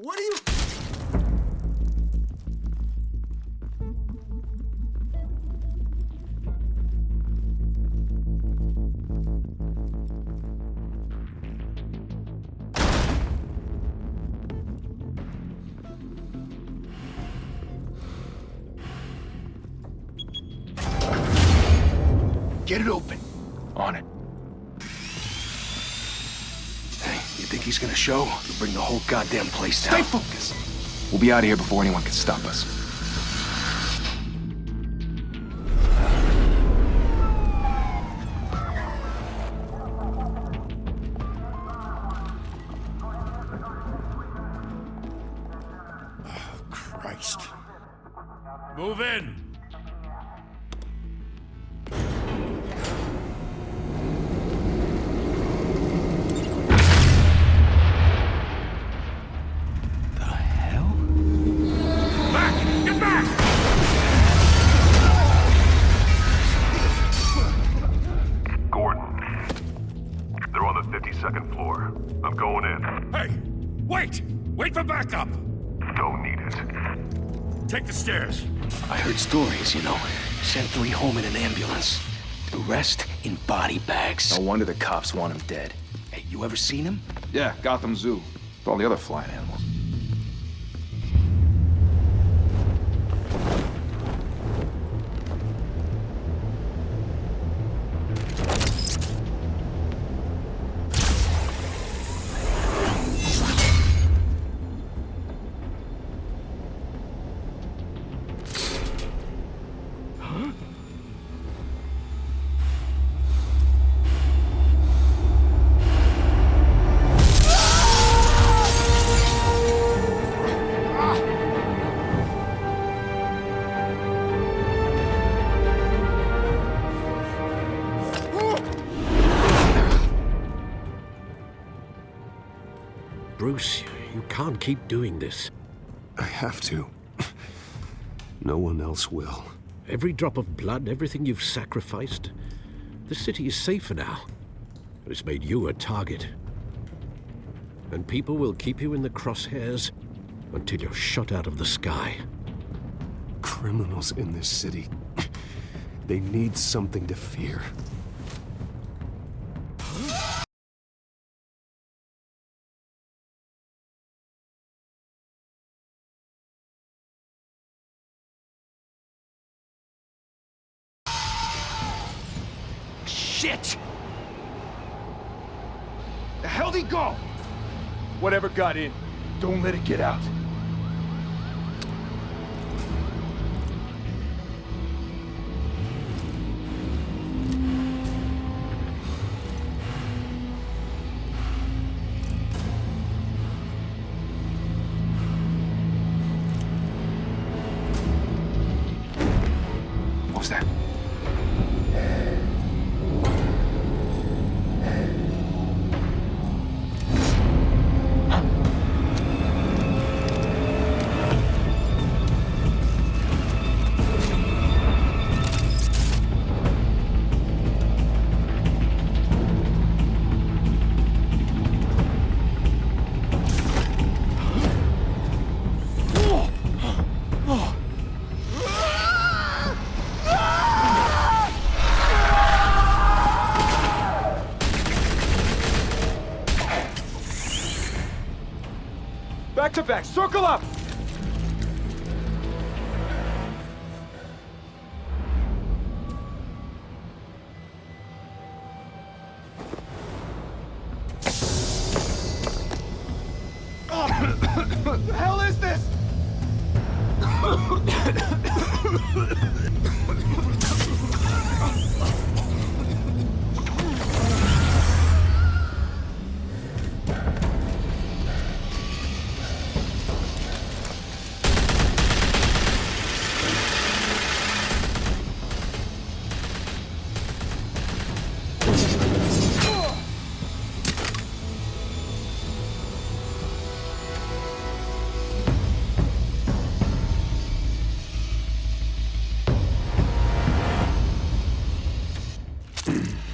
What are you... Get it open. On it. Hey, you think he's gonna show? He'll bring the whole goddamn place down. Stay focused. We'll be out of here before anyone can stop us. Oh, Christ. Move in! The hell? Back! Get back! Gordon. They're on the 52nd floor. I'm going in. Hey! Wait! Wait for backup! Don't need it. Take the stairs. I heard stories, you know. Sent 3 home in an ambulance. The rest in body bags. No wonder the cops want him dead. Hey, you ever seen him? Yeah, Gotham Zoo. With all the other flying animals. Bruce, you can't keep doing this. I have to. No one else will. Every drop of blood, everything you've sacrificed. The city is safer now. But it's made you a target. And people will keep you in the crosshairs until you're shot out of the sky. Criminals in this city. They need something to fear. Shit! The hell'd he go? Whatever got in, don't let it get out. What was that? Back to back, circle up! What the hell is this?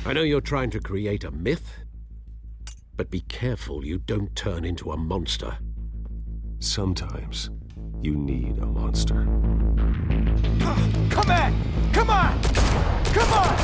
I know you're trying to create a myth, but be careful you don't turn into a monster. Sometimes you need a monster. Come on! Come on! Come on!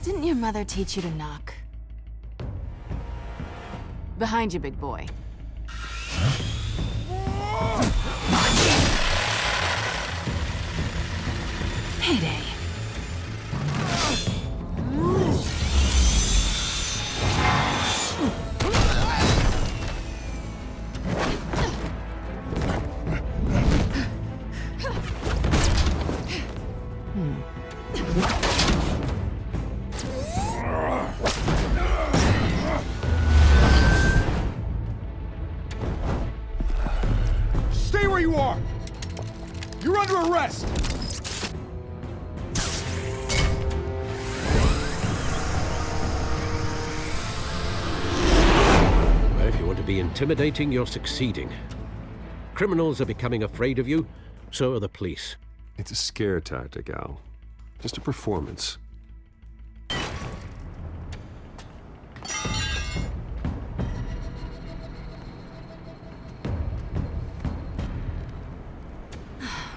Didn't your mother teach you to knock? Behind you, big boy. Payday. Stay where you are! You're under arrest! Well, if you want to be intimidating, you're succeeding. Criminals are becoming afraid of you, so are the police. It's a scare tactic, Al. Just a performance.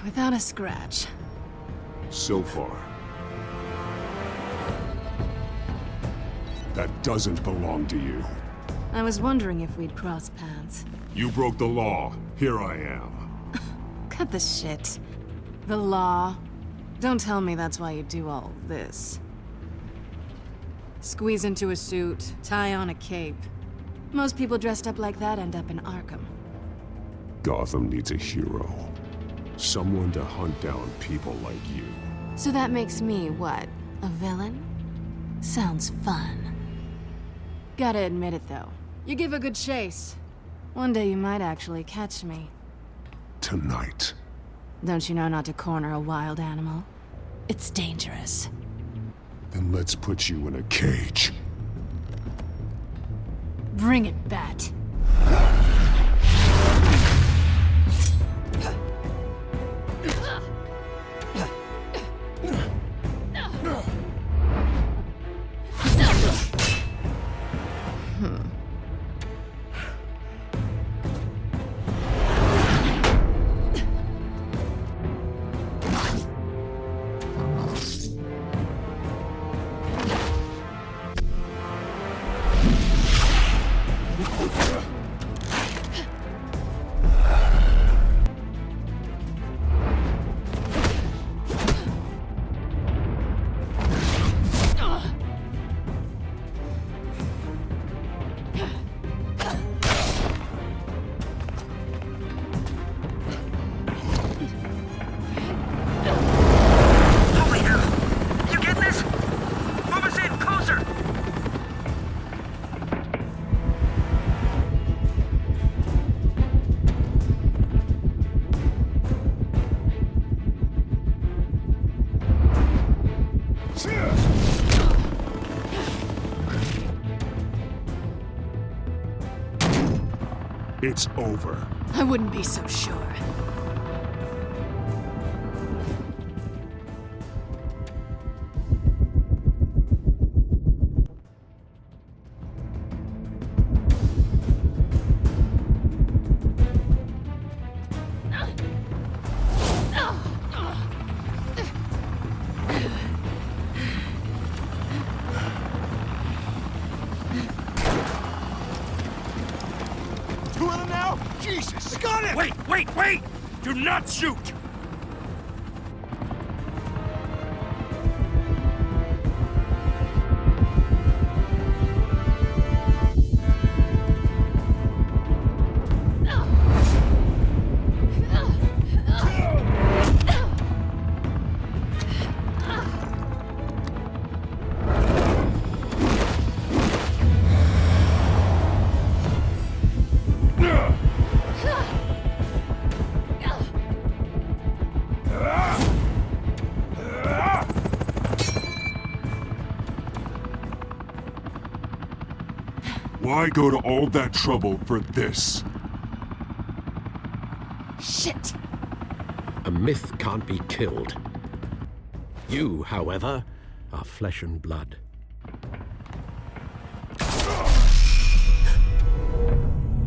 Without a scratch. So far. That doesn't belong to you. I was wondering if we'd cross paths. You broke the law. Here I am. Cut the shit. The law. Don't tell me that's why you do all this. Squeeze into a suit, tie on a cape. Most people dressed up like that end up in Arkham. Gotham needs a hero. Someone to hunt down people like you. So that makes me, what, a villain? Sounds fun. Gotta admit it, though. You give a good chase. One day you might actually catch me. Tonight. Don't you know not to corner a wild animal? It's dangerous. Then let's put you in a cage. Bring it, Bat. It's over. I wouldn't be so sure. Jesus! Got it! Wait! Do not shoot! Why go to all that trouble for this? Shit! A myth can't be killed. You, however, are flesh and blood.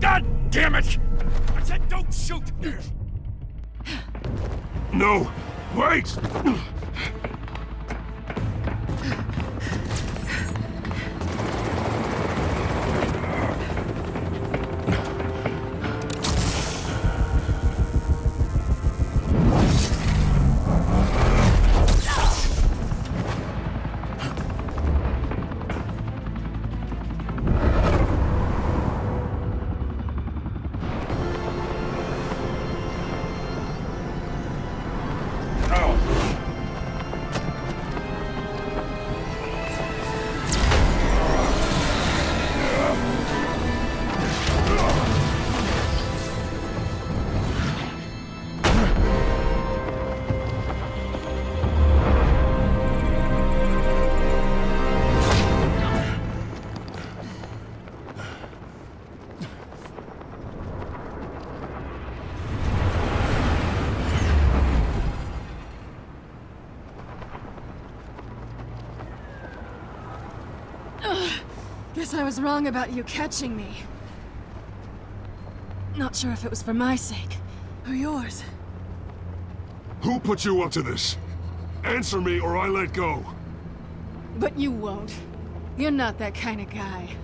God damn it! I said don't shoot! No! Wait! Guess I was wrong about you catching me. Not sure if it was for my sake, or yours. Who put you up to this? Answer me or I let go. But you won't. You're not that kind of guy.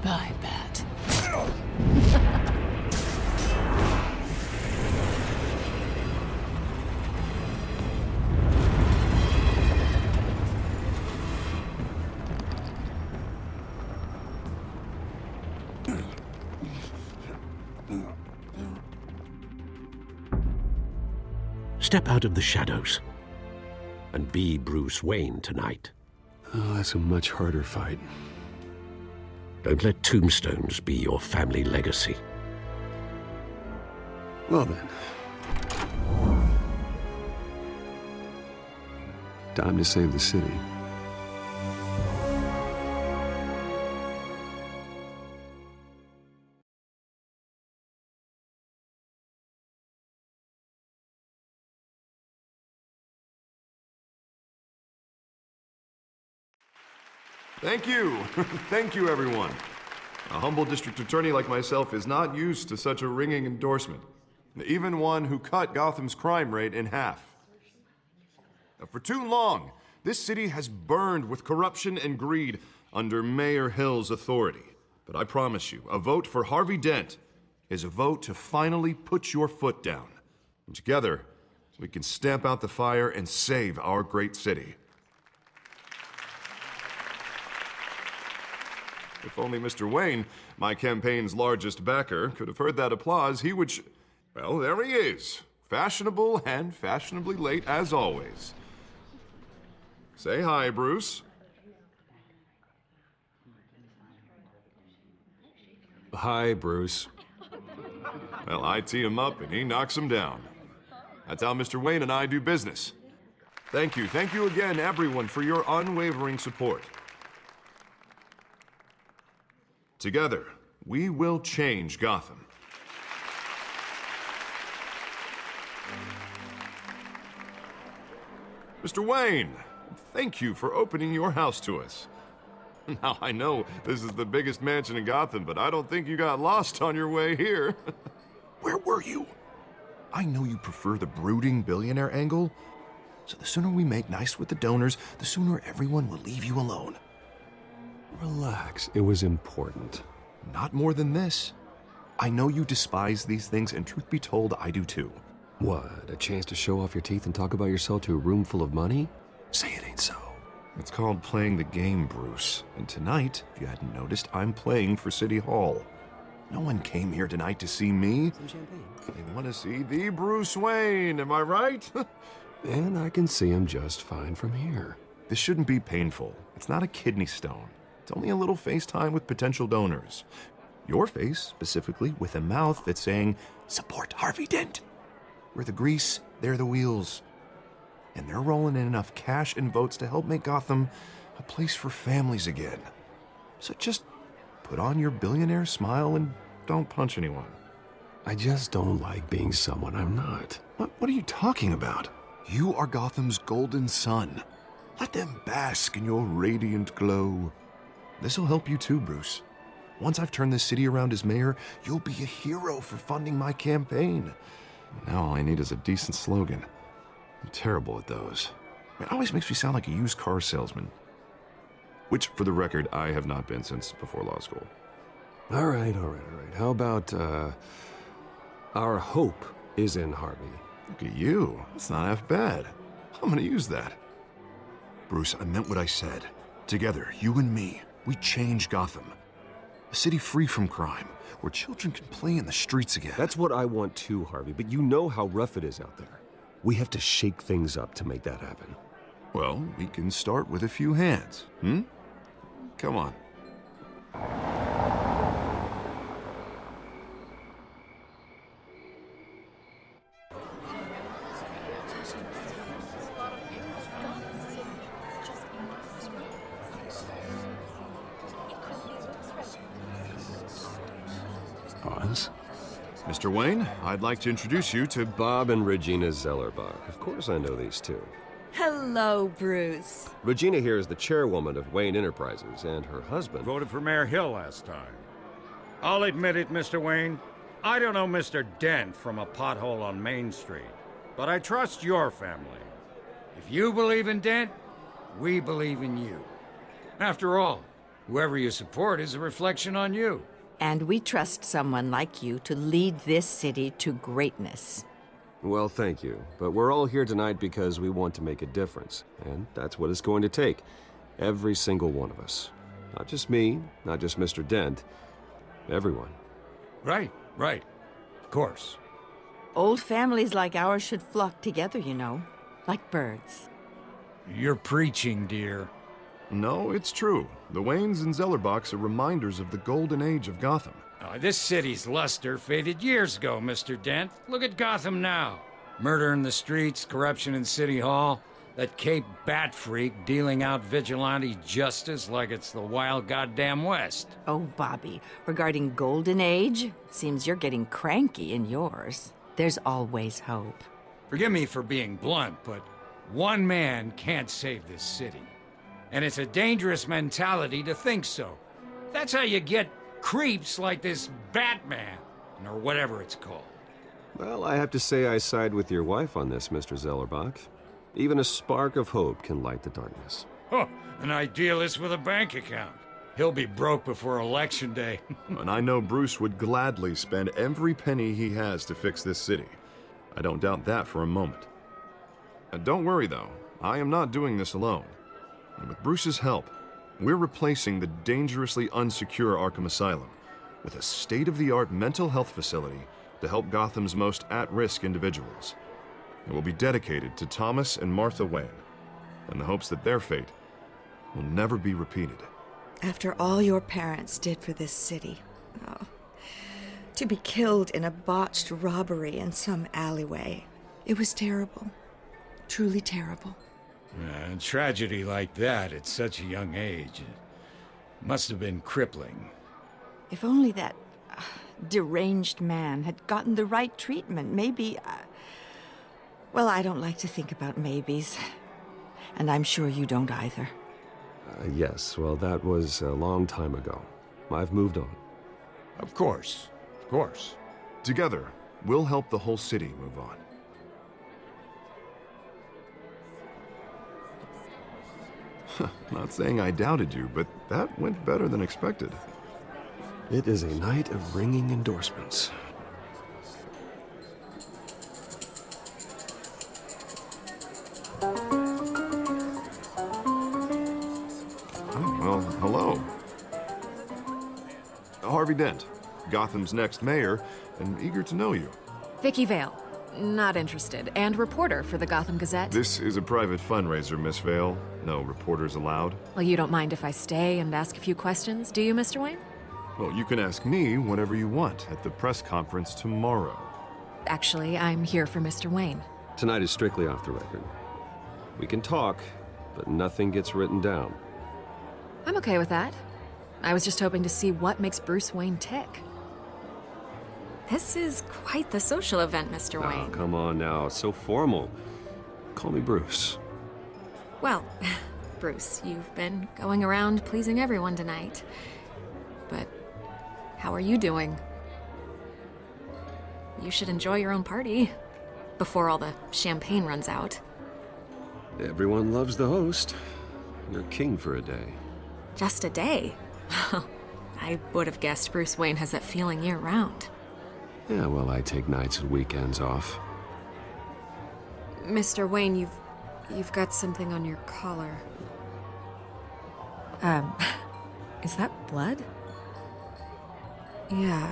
Bye, Bat. Step out of the shadows and be Bruce Wayne tonight. Oh, that's a much harder fight. Don't let tombstones be your family legacy. Well then. Time to save the city. Thank you. Thank you, everyone. A humble district attorney like myself is not used to such a ringing endorsement. Even one who cut Gotham's crime rate in half. For too long, this city has burned with corruption and greed under Mayor Hill's authority. But I promise you, a vote for Harvey Dent is a vote to finally put your foot down. And together, we can stamp out the fire and save our great city. If only Mr. Wayne, my campaign's largest backer, could have heard that applause, he would well, there he is. Fashionable and fashionably late as always. Say hi, Bruce. Hi, Bruce. Well, I tee him up and he knocks him down. That's how Mr. Wayne and I do business. Thank you again, everyone, for your unwavering support. Together, we will change Gotham. Mr. Wayne, thank you for opening your house to us. Now, I know this is the biggest mansion in Gotham, but I don't think you got lost on your way here. Where were you? I know you prefer the brooding billionaire angle, so the sooner we make nice with the donors, the sooner everyone will leave you alone. Relax, it was important. Not more than this. I know you despise these things, and truth be told, I do too. What, a chance to show off your teeth and talk about yourself to a room full of money? Say it ain't so. It's called playing the game, Bruce. And tonight, if you hadn't noticed, I'm playing for City Hall. No one came here tonight to see me. Some champagne. They want to see the Bruce Wayne, am I right? And I can see him just fine from here. This shouldn't be painful. It's not a kidney stone. It's only a little FaceTime with potential donors. Your face, specifically, with a mouth that's saying, support Harvey Dent. We're the grease, they're the wheels. And they're rolling in enough cash and votes to help make Gotham a place for families again. So just put on your billionaire smile and don't punch anyone. I just don't like being someone I'm not. What are you talking about? You are Gotham's golden sun. Let them bask in your radiant glow. This'll help you too, Bruce. Once I've turned this city around as mayor, you'll be a hero for funding my campaign. Now all I need is a decent slogan. I'm terrible at those. It always makes me sound like a used car salesman. Which, for the record, I have not been since before law school. All right. How about, our hope is in Harvey? Look at you. That's not half bad. I'm gonna use that. Bruce, I meant what I said. Together, you and me, we change Gotham. A city free from crime, where children can play in the streets again. That's what I want too, Harvey, but you know how rough it is out there. We have to shake things up to make that happen. Well, we can start with a few hands, Come on. Pause. Mr. Wayne, I'd like to introduce you to Bob and Regina Zellerbach. Of course I know these two. Hello, Bruce. Regina here is the chairwoman of Wayne Enterprises, and her husband... Voted for Mayor Hill last time. I'll admit it, Mr. Wayne. I don't know Mr. Dent from a pothole on Main Street, but I trust your family. If you believe in Dent, we believe in you. After all, whoever you support is a reflection on you. And we trust someone like you to lead this city to greatness. Well, thank you. But we're all here tonight because we want to make a difference. And that's what it's going to take. Every single one of us. Not just me, not just Mr. Dent. Everyone. Right. Of course. Old families like ours should flock together, you know, like birds. You're preaching, dear. No, it's true. The Waynes and Zellerbachs are reminders of the golden age of Gotham. This city's luster faded years ago, Mr. Dent. Look at Gotham now. Murder in the streets, corruption in City Hall, that Cape Bat freak dealing out vigilante justice like it's the wild goddamn West. Oh, Bobby, regarding Golden Age, it seems you're getting cranky in yours. There's always hope. Forgive me for being blunt, but one man can't save this city. And it's a dangerous mentality to think so. That's how you get creeps like this BatMan, or whatever it's called. Well, I have to say I side with your wife on this, Mr. Zellerbach. Even a spark of hope can light the darkness. Oh, an idealist with a bank account. He'll be broke before Election Day. And I know Bruce would gladly spend every penny he has to fix this city. I don't doubt that for a moment. And don't worry, though. I am not doing this alone. And with Bruce's help, we're replacing the dangerously unsecure Arkham Asylum with a state-of-the-art mental health facility to help Gotham's most at-risk individuals. It will be dedicated to Thomas and Martha Wayne, in the hopes that their fate will never be repeated. After all your parents did for this city, to be killed in a botched robbery in some alleyway, it was terrible. Truly terrible. A tragedy like that at such a young age must have been crippling. If only that deranged man had gotten the right treatment, maybe... Well, I don't like to think about maybes. And I'm sure you don't either. Yes, well, that was a long time ago. I've moved on. Of course. Together, we'll help the whole city move on. Not saying I doubted you, but that went better than expected. It is a night of ringing endorsements. Oh, well, hello. Harvey Dent, Gotham's next mayor, and eager to know you. Vicky Vale. Not interested. And reporter for the Gotham Gazette. This is a private fundraiser, Miss Vale. No reporters allowed. Well, you don't mind if I stay and ask a few questions, do you, Mr. Wayne? Well, you can ask me whatever you want at the press conference tomorrow. Actually, I'm here for Mr. Wayne. Tonight is strictly off the record. We can talk, but nothing gets written down. I'm okay with that. I was just hoping to see what makes Bruce Wayne tick. This is quite the social event, Mr. Oh, Wayne. come on now. So formal. Call me Bruce. Well, Bruce, you've been going around pleasing everyone tonight. But how are you doing? You should enjoy your own party before all the champagne runs out. Everyone loves the host. You're king for a day. Just a day? I would have guessed Bruce Wayne has that feeling year-round. Yeah, well, I take nights and weekends off. Mr. Wayne, you've got something on your collar. Is that blood? Yeah.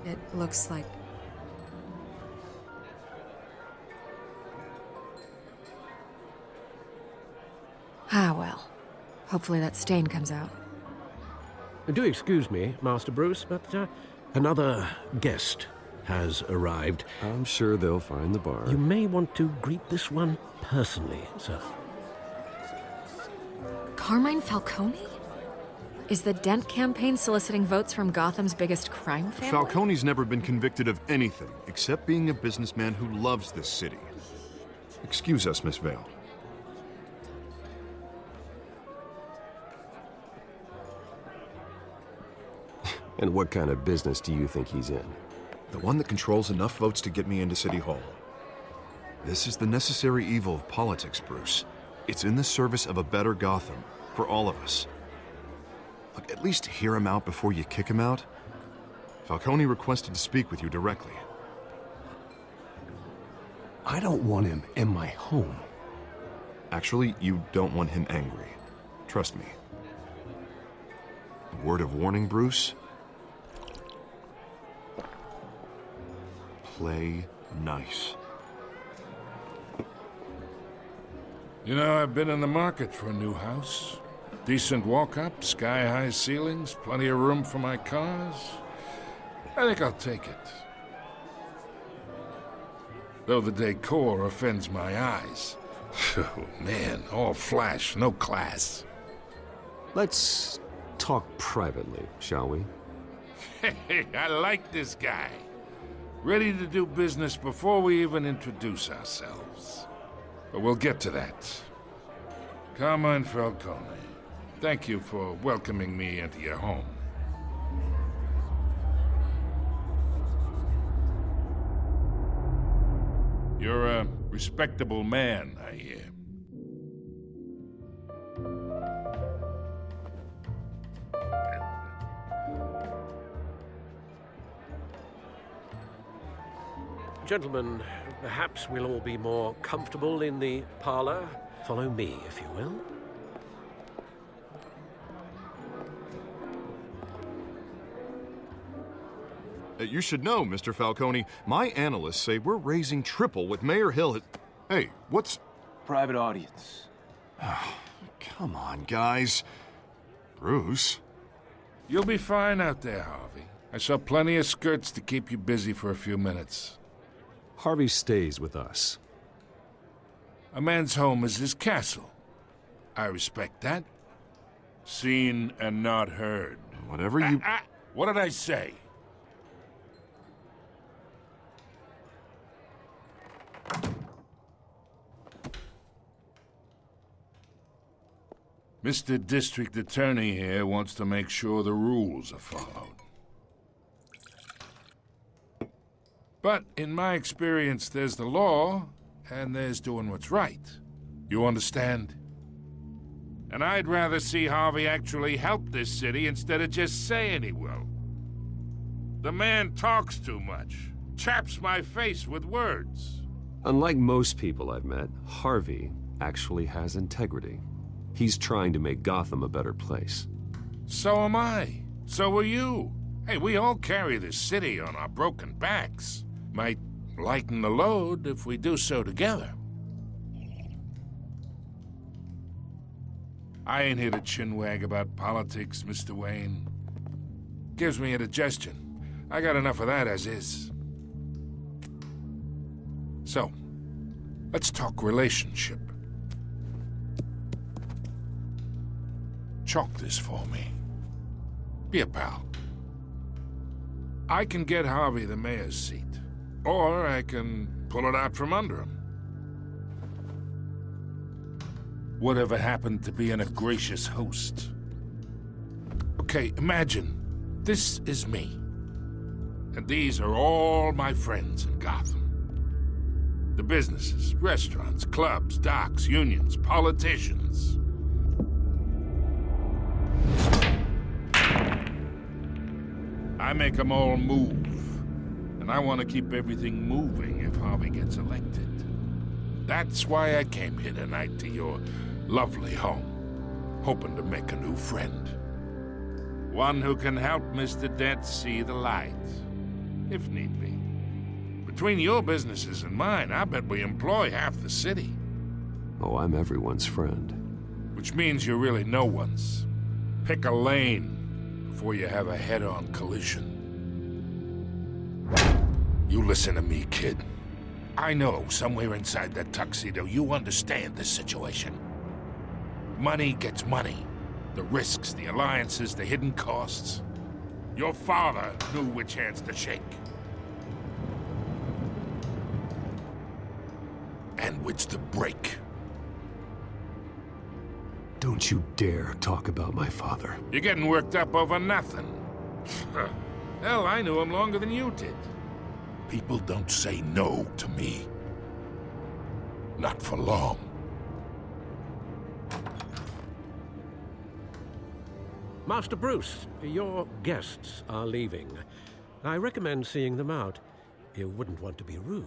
It looks like... Ah, well. Hopefully that stain comes out. Do excuse me, Master Bruce, but another guest has arrived. I'm sure they'll find the bar. You may want to greet this one personally, sir. Carmine Falcone? Is the Dent campaign soliciting votes from Gotham's biggest crime family? Falcone's never been convicted of anything except being a businessman who loves this city. Excuse us, Miss Vale. And what kind of business do you think he's in? The one that controls enough votes to get me into City Hall. This is the necessary evil of politics, Bruce. It's in the service of a better Gotham, for all of us. Look, at least hear him out before you kick him out. Falcone requested to speak with you directly. I don't want him in my home. Actually, you don't want him angry. Trust me. A word of warning, Bruce. Play nice. You know, I've been in the market for a new house. Decent walk-up, sky-high ceilings, plenty of room for my cars. I think I'll take it. Though the decor offends my eyes. Oh, man, all flash, no class. Let's talk privately, shall we? Hey, I like this guy. Ready to do business before we even introduce ourselves. But we'll get to that. Carmine Falcone, thank you for welcoming me into your home. You're a respectable man, I hear. Gentlemen, perhaps we'll all be more comfortable in the parlor. Follow me, if you will. You should know, Mr. Falcone, my analysts say we're raising triple what Mayor Hill had... Hey, what's... Private audience. Come on, guys. Bruce? You'll be fine out there, Harvey. I saw plenty of skirts to keep you busy for a few minutes. Harvey stays with us. A man's home is his castle. I respect that. Seen and not heard. Whatever you... What did I say? Mr. District Attorney here wants to make sure the rules are followed. But in my experience, there's the law, and there's doing what's right. You understand? And I'd rather see Harvey actually help this city instead of just saying he will. The man talks too much, chaps my face with words. Unlike most people I've met, Harvey actually has integrity. He's trying to make Gotham a better place. So am I. So are you. Hey, we all carry this city on our broken backs. Might lighten the load if we do so together. I ain't here to chinwag about politics, Mr. Wayne. Gives me indigestion. I got enough of that as is. So, let's talk relationship. Chalk this for me. Be a pal. I can get Harvey the mayor's seat, or I can pull it out from under him. Whatever happened to being a gracious host? Okay, imagine this is me, and these are all my friends in Gotham. The businesses, restaurants, clubs, docks, unions, politicians. I make them all move. And I want to keep everything moving if Harvey gets elected. That's why I came here tonight to your lovely home, hoping to make a new friend. One who can help Mr. Dent see the light, if need be. Between your businesses and mine, I bet we employ half the city. Oh, I'm everyone's friend. Which means you're really no one's. Pick a lane before you have a head-on collision. You listen to me, kid. I know somewhere inside that tuxedo you understand this situation. Money gets money. The risks, the alliances, the hidden costs. Your father knew which hands to shake. And which to break. Don't you dare talk about my father. You're getting worked up over nothing. Hell, I knew him longer than you did. People don't say no to me. Not for long. Master Bruce, your guests are leaving. I recommend seeing them out. You wouldn't want to be rude.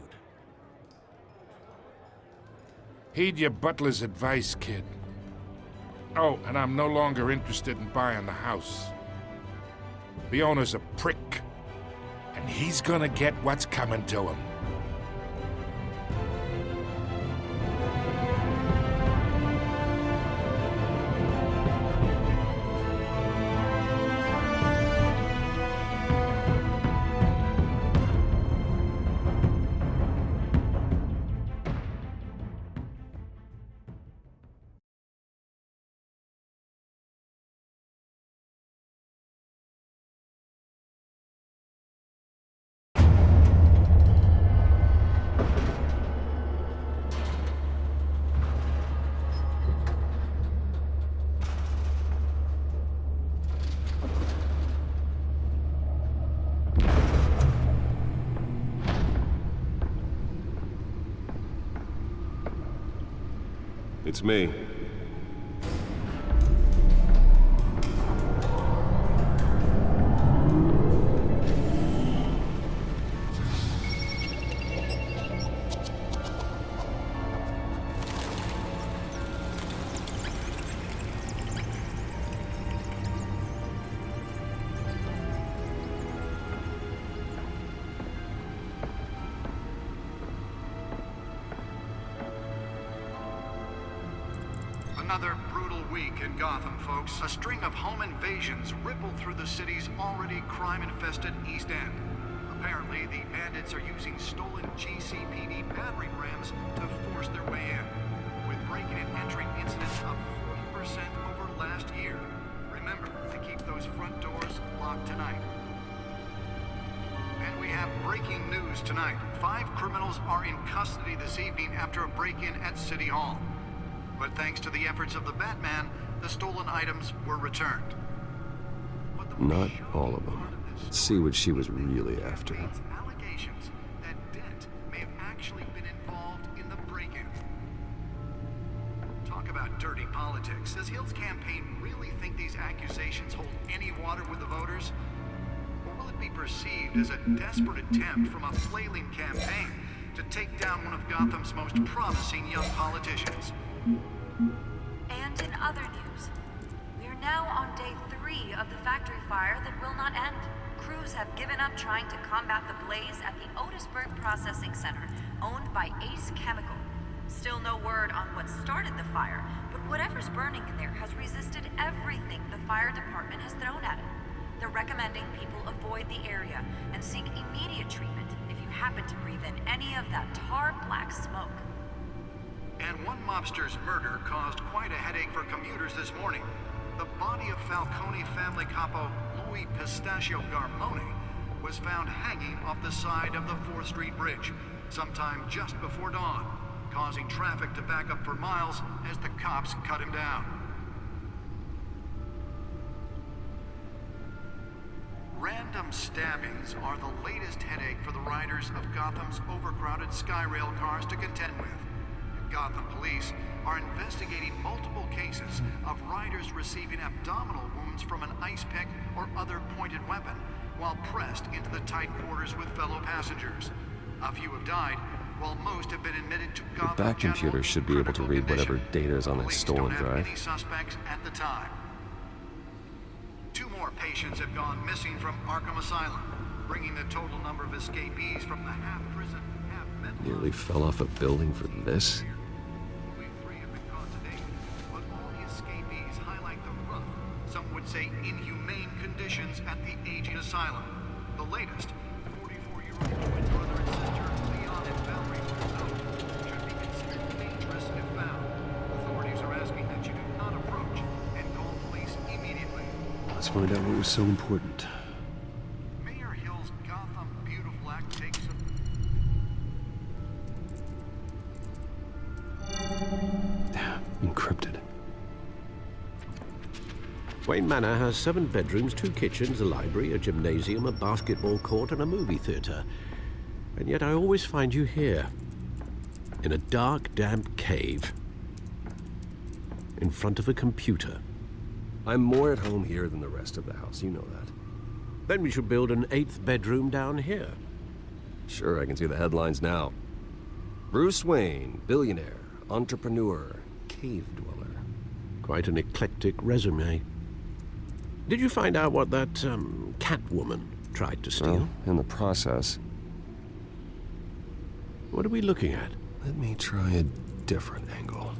Heed your butler's advice, kid. Oh, and I'm no longer interested in buying the house. The owner's a prick, and he's gonna get what's coming to him. It's me. Another brutal week in Gotham, folks. A string of home invasions rippled through the city's already crime-infested East End. Apparently, the bandits are using stolen GCPD battering rams to force their way in, with breaking and entering incidents up 40% over last year. Remember to keep those front doors locked tonight. And we have breaking news tonight. 5 criminals are in custody this evening after a break-in at City Hall. But thanks to the efforts of the BatMan, the stolen items were returned. Not all of them. Let's see what she was really after. Allegations that Dent may have actually been involved in the break-in. Talk about dirty politics. Does Hill's campaign really think these accusations hold any water with the voters? Or will it be perceived as a desperate attempt from a flailing campaign to take down one of Gotham's most promising young politicians? And in other news, we are now on day 3 of the factory fire that will not end. Crews have given up trying to combat the blaze at the Otisburg Processing Center, owned by Ace Chemical. Still no word on what started the fire, but whatever's burning in there has resisted everything the fire department has thrown at it. They're recommending people avoid the area and seek immediate treatment if you happen to breathe in any of that tar black smoke. And one mobster's murder caused quite a headache for commuters this morning. The body of Falcone family capo Louis Pistachio Garmone was found hanging off the side of the 4th Street Bridge sometime just before dawn, causing traffic to back up for miles as the cops cut him down. Random stabbings are the latest headache for the riders of Gotham's overcrowded Skyrail cars to contend with. Gotham police are investigating multiple cases of riders receiving abdominal wounds from an ice pick or other pointed weapon while pressed into the tight quarters with fellow passengers. A few have died, while most have been admitted to Gotham. The back computer should be able to read whatever data is on that stolen drive. Police don't have any suspects at the time. 2 more patients have gone missing from Arkham Asylum, bringing the total number of escapees from the half-prison, half-mental... Nearly fell off a building for this? Some would say inhumane conditions at the aging asylum. The latest, 44-year-old twin brother and sister Leon and Valerie Bordeaux should be considered dangerous if found. Authorities are asking that you do not approach and call police immediately. Let's find out what was so important. Mayor Hill's Gotham Beautiful Act takes Encrypted. Wayne Manor has 7 bedrooms, 2 kitchens, a library, a gymnasium, a basketball court, and a movie theater. And yet I always find you here, in a dark, damp cave, in front of a computer. I'm more at home here than the rest of the house, you know that. Then we should build an 8th bedroom down here. Sure, I can see the headlines now. Bruce Wayne, billionaire, entrepreneur, cave dweller. Quite an eclectic resume. Did you find out what that, Catwoman tried to steal? Well, in the process. What are we looking at? Let me try a different angle.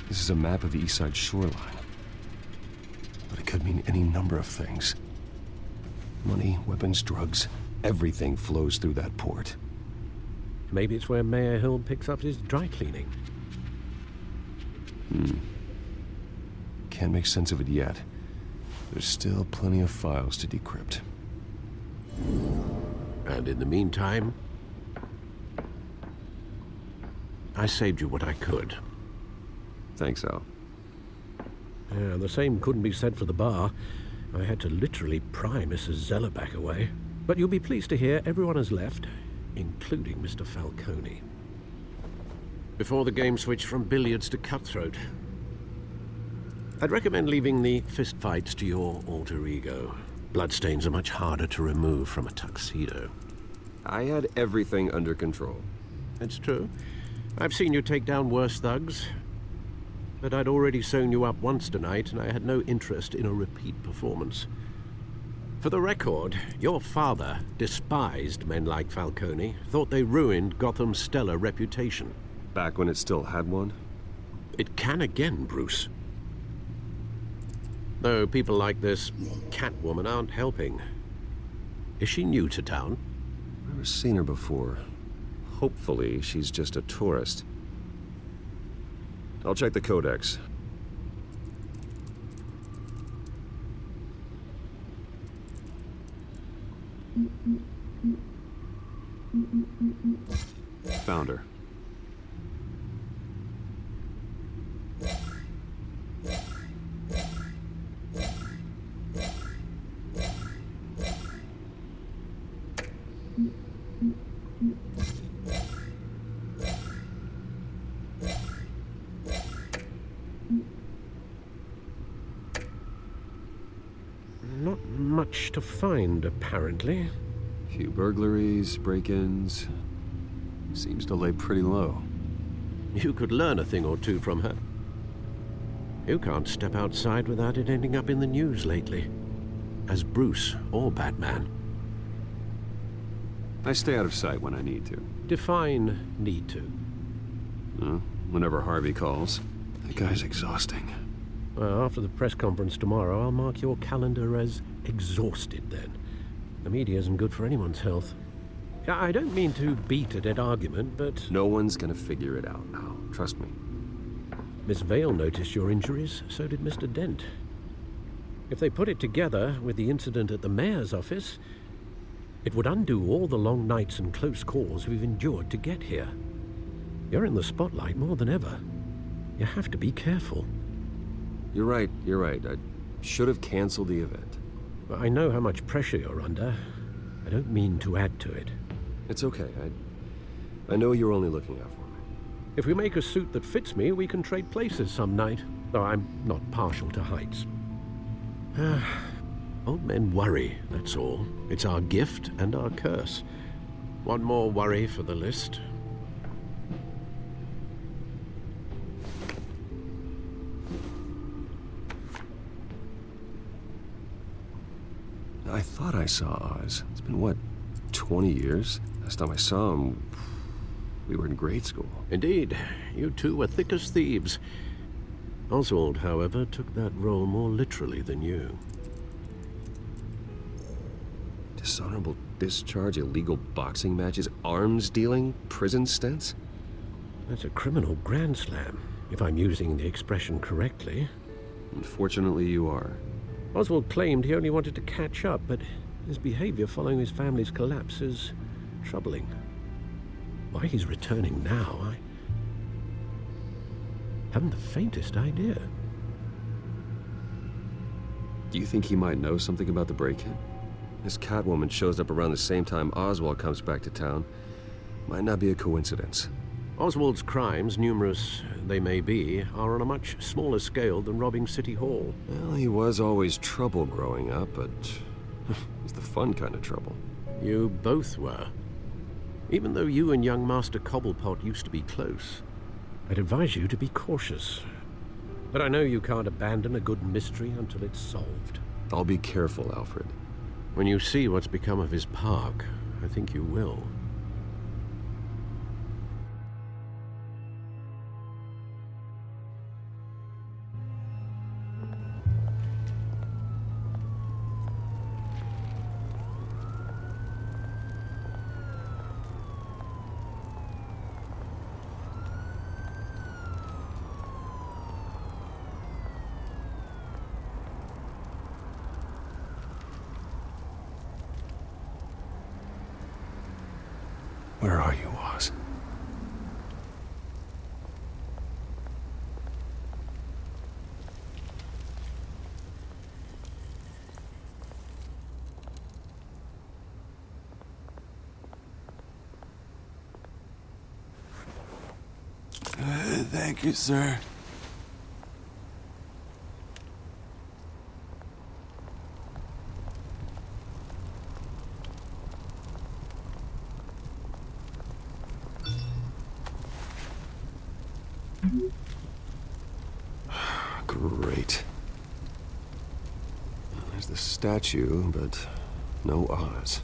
This is a map of the East Side shoreline. But it could mean any number of things. Money, weapons, drugs, everything flows through that port. Maybe it's where Mayor Hill picks up his dry cleaning. Can't make sense of it yet. There's still plenty of files to decrypt. And in the meantime, I saved you what I could. Thanks, Al. Yeah, the same couldn't be said for the bar. I had to literally pry Mrs. Zellerback away. But you'll be pleased to hear everyone has left, including Mr. Falcone. Before the game switched from billiards to cutthroat. I'd recommend leaving the fistfights to your alter ego. Bloodstains are much harder to remove from a tuxedo. I had everything under control. It's true. I've seen you take down worse thugs. But I'd already sewn you up once tonight, and I had no interest in a repeat performance. For the record, your father despised men like Falcone, thought they ruined Gotham's stellar reputation. Back when it still had one? It can again, Bruce. Though people like this Catwoman aren't helping. Is she new to town? Never seen her before. Hopefully, she's just a tourist. I'll check the codex. Found her. Not much to find, apparently. Few burglaries, break-ins. Seems to lay pretty low. You could learn a thing or two from her. You can't step outside without it ending up in the news lately. As Bruce or BatMan. I stay out of sight when I need to. Define need to. Whenever Harvey calls. That guy's exhausting. Well, after the press conference tomorrow, I'll mark your calendar as exhausted then. The media isn't good for anyone's health. I don't mean to beat a dead argument, but... No one's gonna figure it out now. Trust me. Miss Vale noticed your injuries, so did Mr. Dent. If they put it together with the incident at the mayor's office, it would undo all the long nights and close calls we've endured to get here. You're in the spotlight more than ever. You have to be careful. You're right. I should have canceled the event. I know how much pressure you're under. I don't mean to add to it. It's okay. I know you're only looking out for me. If we make a suit that fits me, we can trade places some night. Though I'm not partial to heights. Old men worry, that's all. It's our gift and our curse. One more worry for the list. I thought I saw Oz. It's been, what, 20 years? Last time I saw him, we were in grade school. Indeed. You two were thick as thieves. Oswald, however, took that role more literally than you. Dishonorable discharge, illegal boxing matches, arms dealing, prison stints? That's a criminal grand slam, if I'm using the expression correctly. Unfortunately, you are. Oswald claimed he only wanted to catch up, but his behavior following his family's collapse is troubling. Why he's returning now, I haven't the faintest idea. Do you think he might know something about the break-in? This Catwoman shows up around the same time Oswald comes back to town. Might not be a coincidence. Oswald's crimes, numerous they may be, are on a much smaller scale than robbing City Hall. Well, he was always trouble growing up, but it's the fun kind of trouble. You both were. Even though you and young Master Cobblepot used to be close, I'd advise you to be cautious. But I know you can't abandon a good mystery until it's solved. I'll be careful, Alfred. When you see what's become of his park, I think you will. Where are you, Oz? Thank you, sir. Great. There's the statue, but no Oz.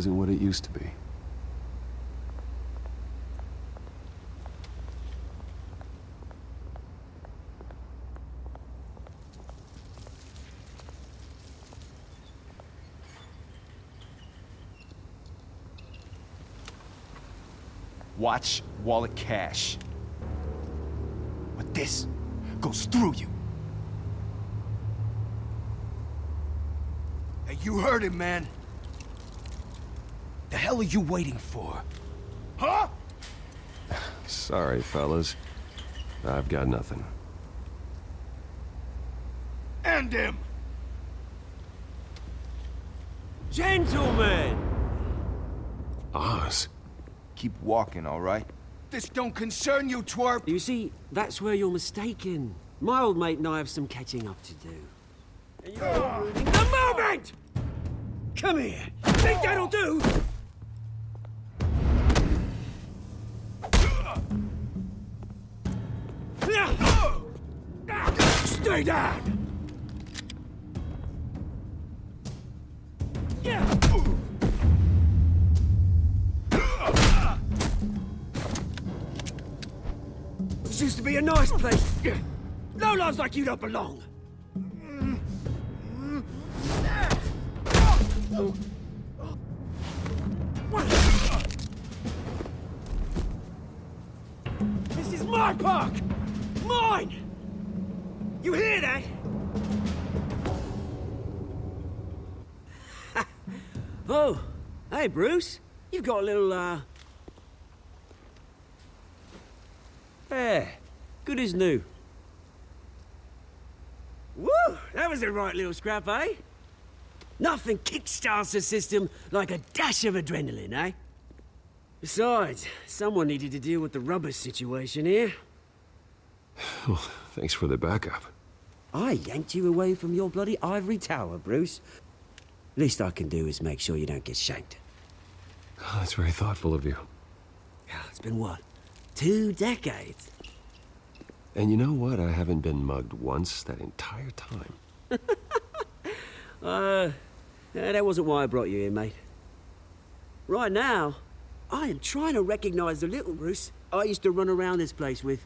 isn't what it used to be. Watch wallet cash. But this goes through you. Hey, you heard him, man. The hell are you waiting for? Huh? Sorry, fellas. I've got nothing. End him! Gentlemen! Oz. Keep walking, all right? This don't concern you, twerp! You see, that's where you're mistaken. My old mate and I have some catching up to do. And you're ruining the moment! Come here! Think that'll do? Stay down! This used to be a nice place. No loves like you don't belong. This is my park! Mine! You hear that? Oh, hey, Bruce. You've got a little, There. Good as new. Woo! That was a right little scrap, eh? Nothing kickstarts the system like a dash of adrenaline, eh? Besides, someone needed to deal with the rubber situation here. Well, thanks for the backup. I yanked you away from your bloody ivory tower, Bruce. Least I can do is make sure you don't get shanked. Oh, that's very thoughtful of you. Yeah, it's been what? 2 decades? And you know what? I haven't been mugged once that entire time. That wasn't why I brought you here, mate. Right now, I am trying to recognize the little Bruce I used to run around this place with.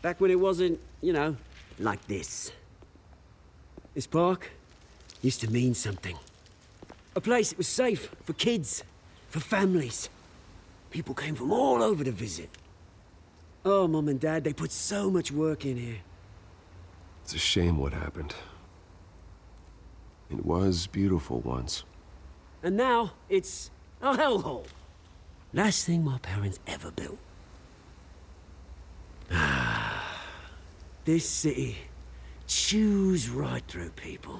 Back when it wasn't, you know, like this. This park used to mean something. A place that was safe for kids, for families. People came from all over to visit. Oh, Mum and Dad, they put so much work in here. It's a shame what happened. It was beautiful once. And now, it's a hellhole. Last thing my parents ever built. This city chews right through people.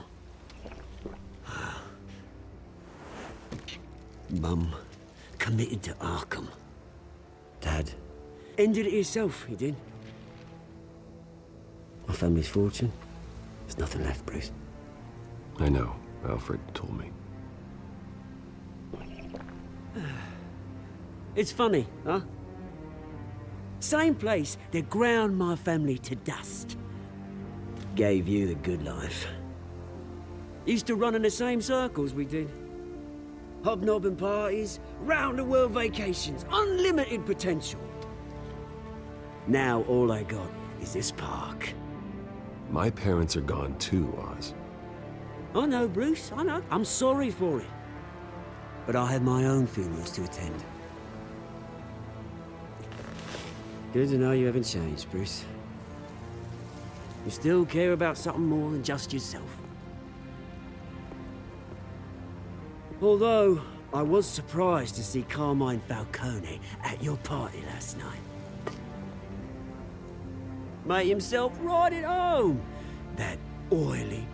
Mum committed to Arkham. Dad ended it himself, he did. My family's fortune, there's nothing left, Bruce. I know. Alfred told me. It's funny, huh? Same place that ground my family to dust. Gave you the good life. Used to run in the same circles we did. Hobnobbing parties, round-the-world vacations, unlimited potential. Now all I got is this park. My parents are gone too, Oz. I know, Bruce, I know. I'm sorry for it. But I had my own funerals to attend. Good to know you haven't changed, Bruce. You still care about something more than just yourself. Although, I was surprised to see Carmine Falcone at your party last night. Made himself right at home. That oily...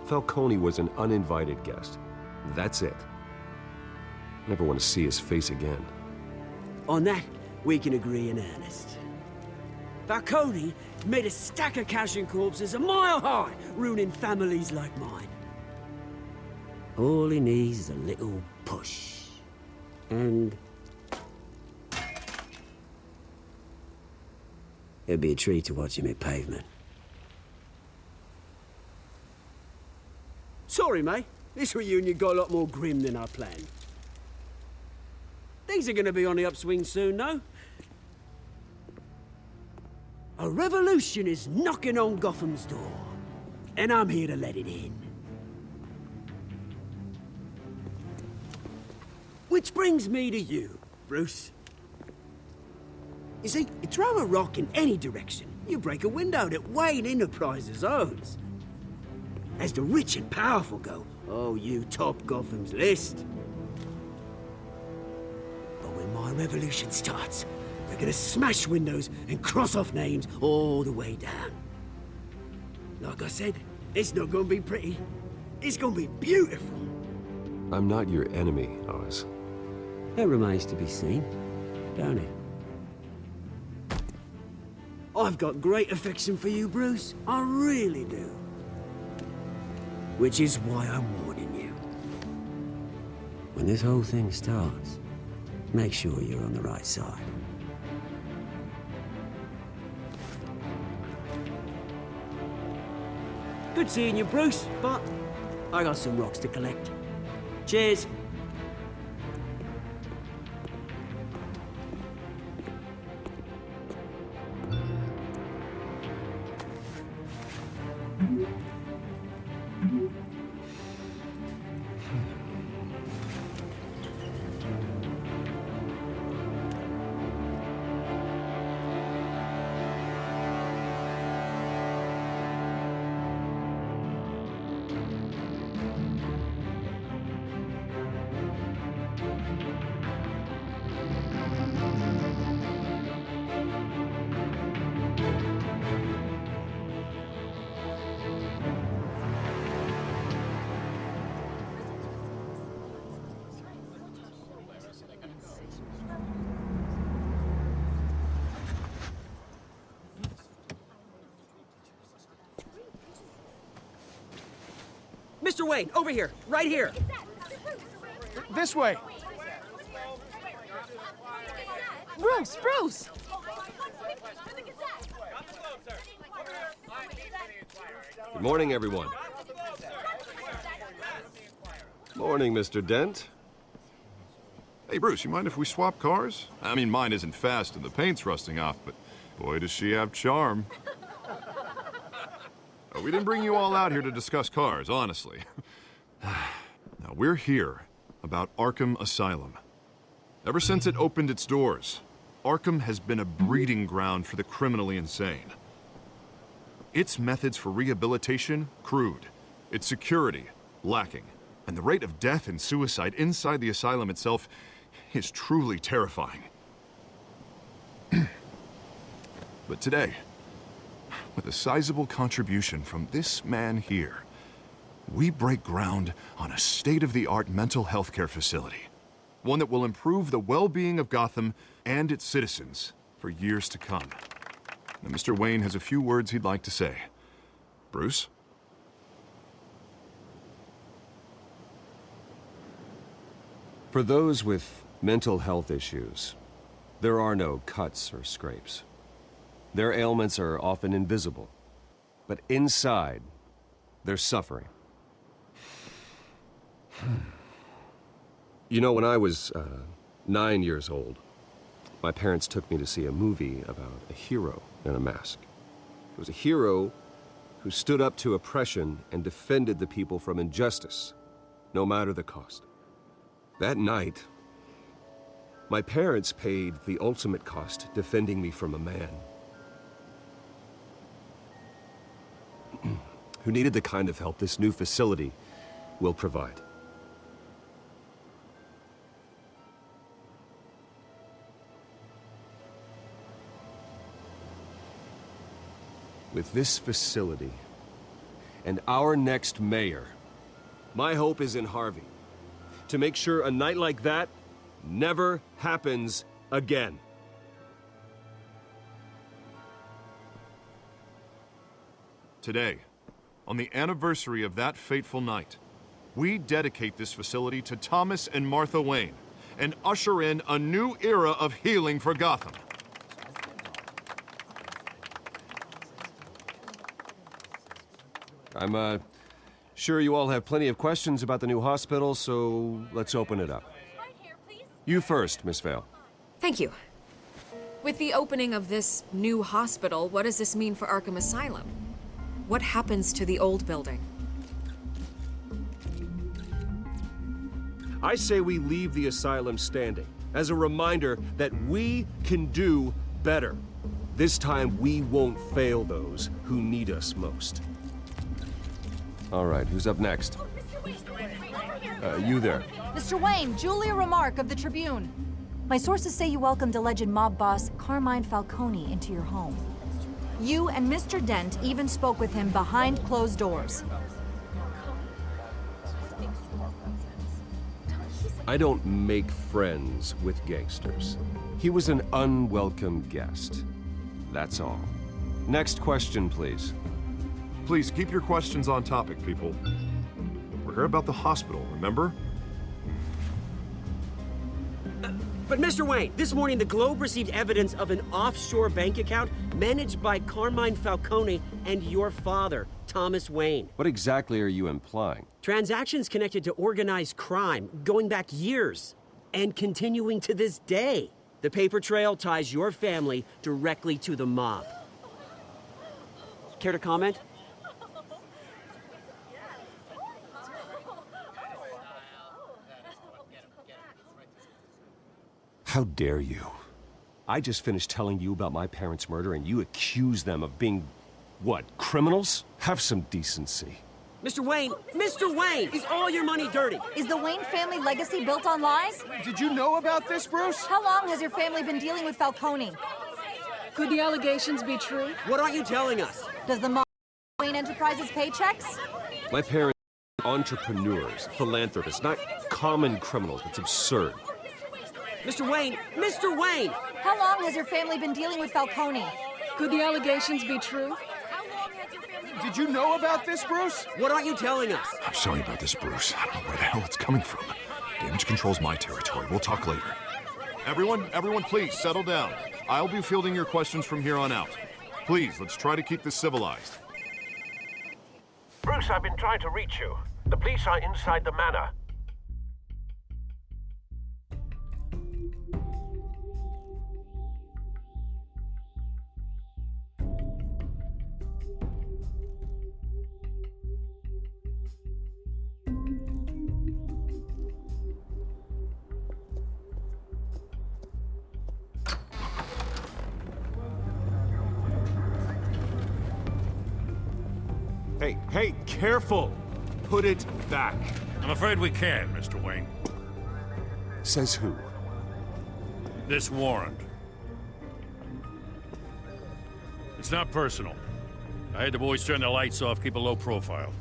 Falcone was an uninvited guest. That's it. Never want to see his face again. On that, we can agree in earnest. Falcone made a stack of cash and corpses a mile high, ruining families like mine. All he needs is a little push. And... it'd be a treat to watch him hit pavement. Sorry, mate. This reunion got a lot more grim than I planned. Things are gonna be on the upswing soon, though. A revolution is knocking on Gotham's door, and I'm here to let it in. Which brings me to you, Bruce. You see, you throw a rock in any direction, you break a window that Wayne Enterprises owns. As the rich and powerful go, oh, you top Gotham's list. But when my revolution starts, we're gonna smash windows and cross off names all the way down. Like I said, it's not gonna be pretty. It's gonna be beautiful. I'm not your enemy, Oz. That remains to be seen, don't it? I've got great affection for you, Bruce. I really do. Which is why I'm warning you. When this whole thing starts, make sure you're on the right side. Good seeing you, Bruce, but I got some rocks to collect. Cheers. Mr. Wayne, over here, right here. This way. Bruce! Good morning, everyone. Morning, Mr. Dent. Hey, Bruce, you mind if we swap cars? I mean, mine isn't fast and the paint's rusting off, but boy, does she have charm. We didn't bring you all out here to discuss cars, honestly. Now, we're here about Arkham Asylum. Ever since it opened its doors, Arkham has been a breeding ground for the criminally insane. Its methods for rehabilitation, crude. Its security, lacking. And the rate of death and suicide inside the asylum itself is truly terrifying. But today, with a sizable contribution from this man here, we break ground on a state-of-the-art mental health care facility. One that will improve the well-being of Gotham and its citizens for years to come. Now, Mr. Wayne has a few words he'd like to say. Bruce? For those with mental health issues, there are no cuts or scrapes. Their ailments are often invisible, but inside, they're suffering. You know, when I was 9 years old, my parents took me to see a movie about a hero in a mask. It was a hero who stood up to oppression and defended the people from injustice, no matter the cost. That night, my parents paid the ultimate cost defending me from a man who needed the kind of help this new facility will provide. With this facility and our next mayor, my hope is in Harvey, to make sure a night like that never happens again. Today, on the anniversary of that fateful night, we dedicate this facility to Thomas and Martha Wayne and usher in a new era of healing for Gotham. I'm Sure, you all have plenty of questions about the new hospital, so let's open it up. You first, Miss Vale. Thank you. With the opening of this new hospital, what does this mean for Arkham Asylum? What happens to the old building? I say we leave the asylum standing as a reminder that we can do better. This time, we won't fail those who need us most. All right, who's up next? You there. Mr. Wayne, Julia Remark of the Tribune. My sources say you welcomed alleged mob boss Carmine Falcone into your home. You and Mr. Dent even spoke with him behind closed doors. I don't make friends with gangsters. He was an unwelcome guest. That's all. Next question, please. Please keep your questions on topic, people. We're here about the hospital, remember? But Mr. Wayne, this morning the Globe received evidence of an offshore bank account managed by Carmine Falcone and your father, Thomas Wayne. What exactly are you implying? Transactions connected to organized crime going back years and continuing to this day. The paper trail ties your family directly to the mob. Care to comment? How dare you? I just finished telling you about my parents' murder and you accuse them of being, what, criminals? Have some decency. Mr. Wayne, is all your money dirty? Is the Wayne family legacy built on lies? Did you know about this, Bruce? How long has your family been dealing with Falcone? Could the allegations be true? What aren't you telling us? Does the mob Wayne Enterprises paychecks? My parents are entrepreneurs, philanthropists, not common criminals. It's absurd. Mr. Wayne! How long has your family been dealing with Falcone? Could the allegations be true? Did you know about this, Bruce? What aren't you telling us? I'm sorry about this, Bruce. I don't know where the hell it's coming from. Damage control's my territory. We'll talk later. Everyone, please, settle down. I'll be fielding your questions from here on out. Please, let's try to keep this civilized. Bruce, I've been trying to reach you. The police are inside the manor. Hey, careful! Put it back. I'm afraid we can, Mr. Wayne. Says who? This warrant. It's not personal. I had the boys turn the lights off, keep a low profile.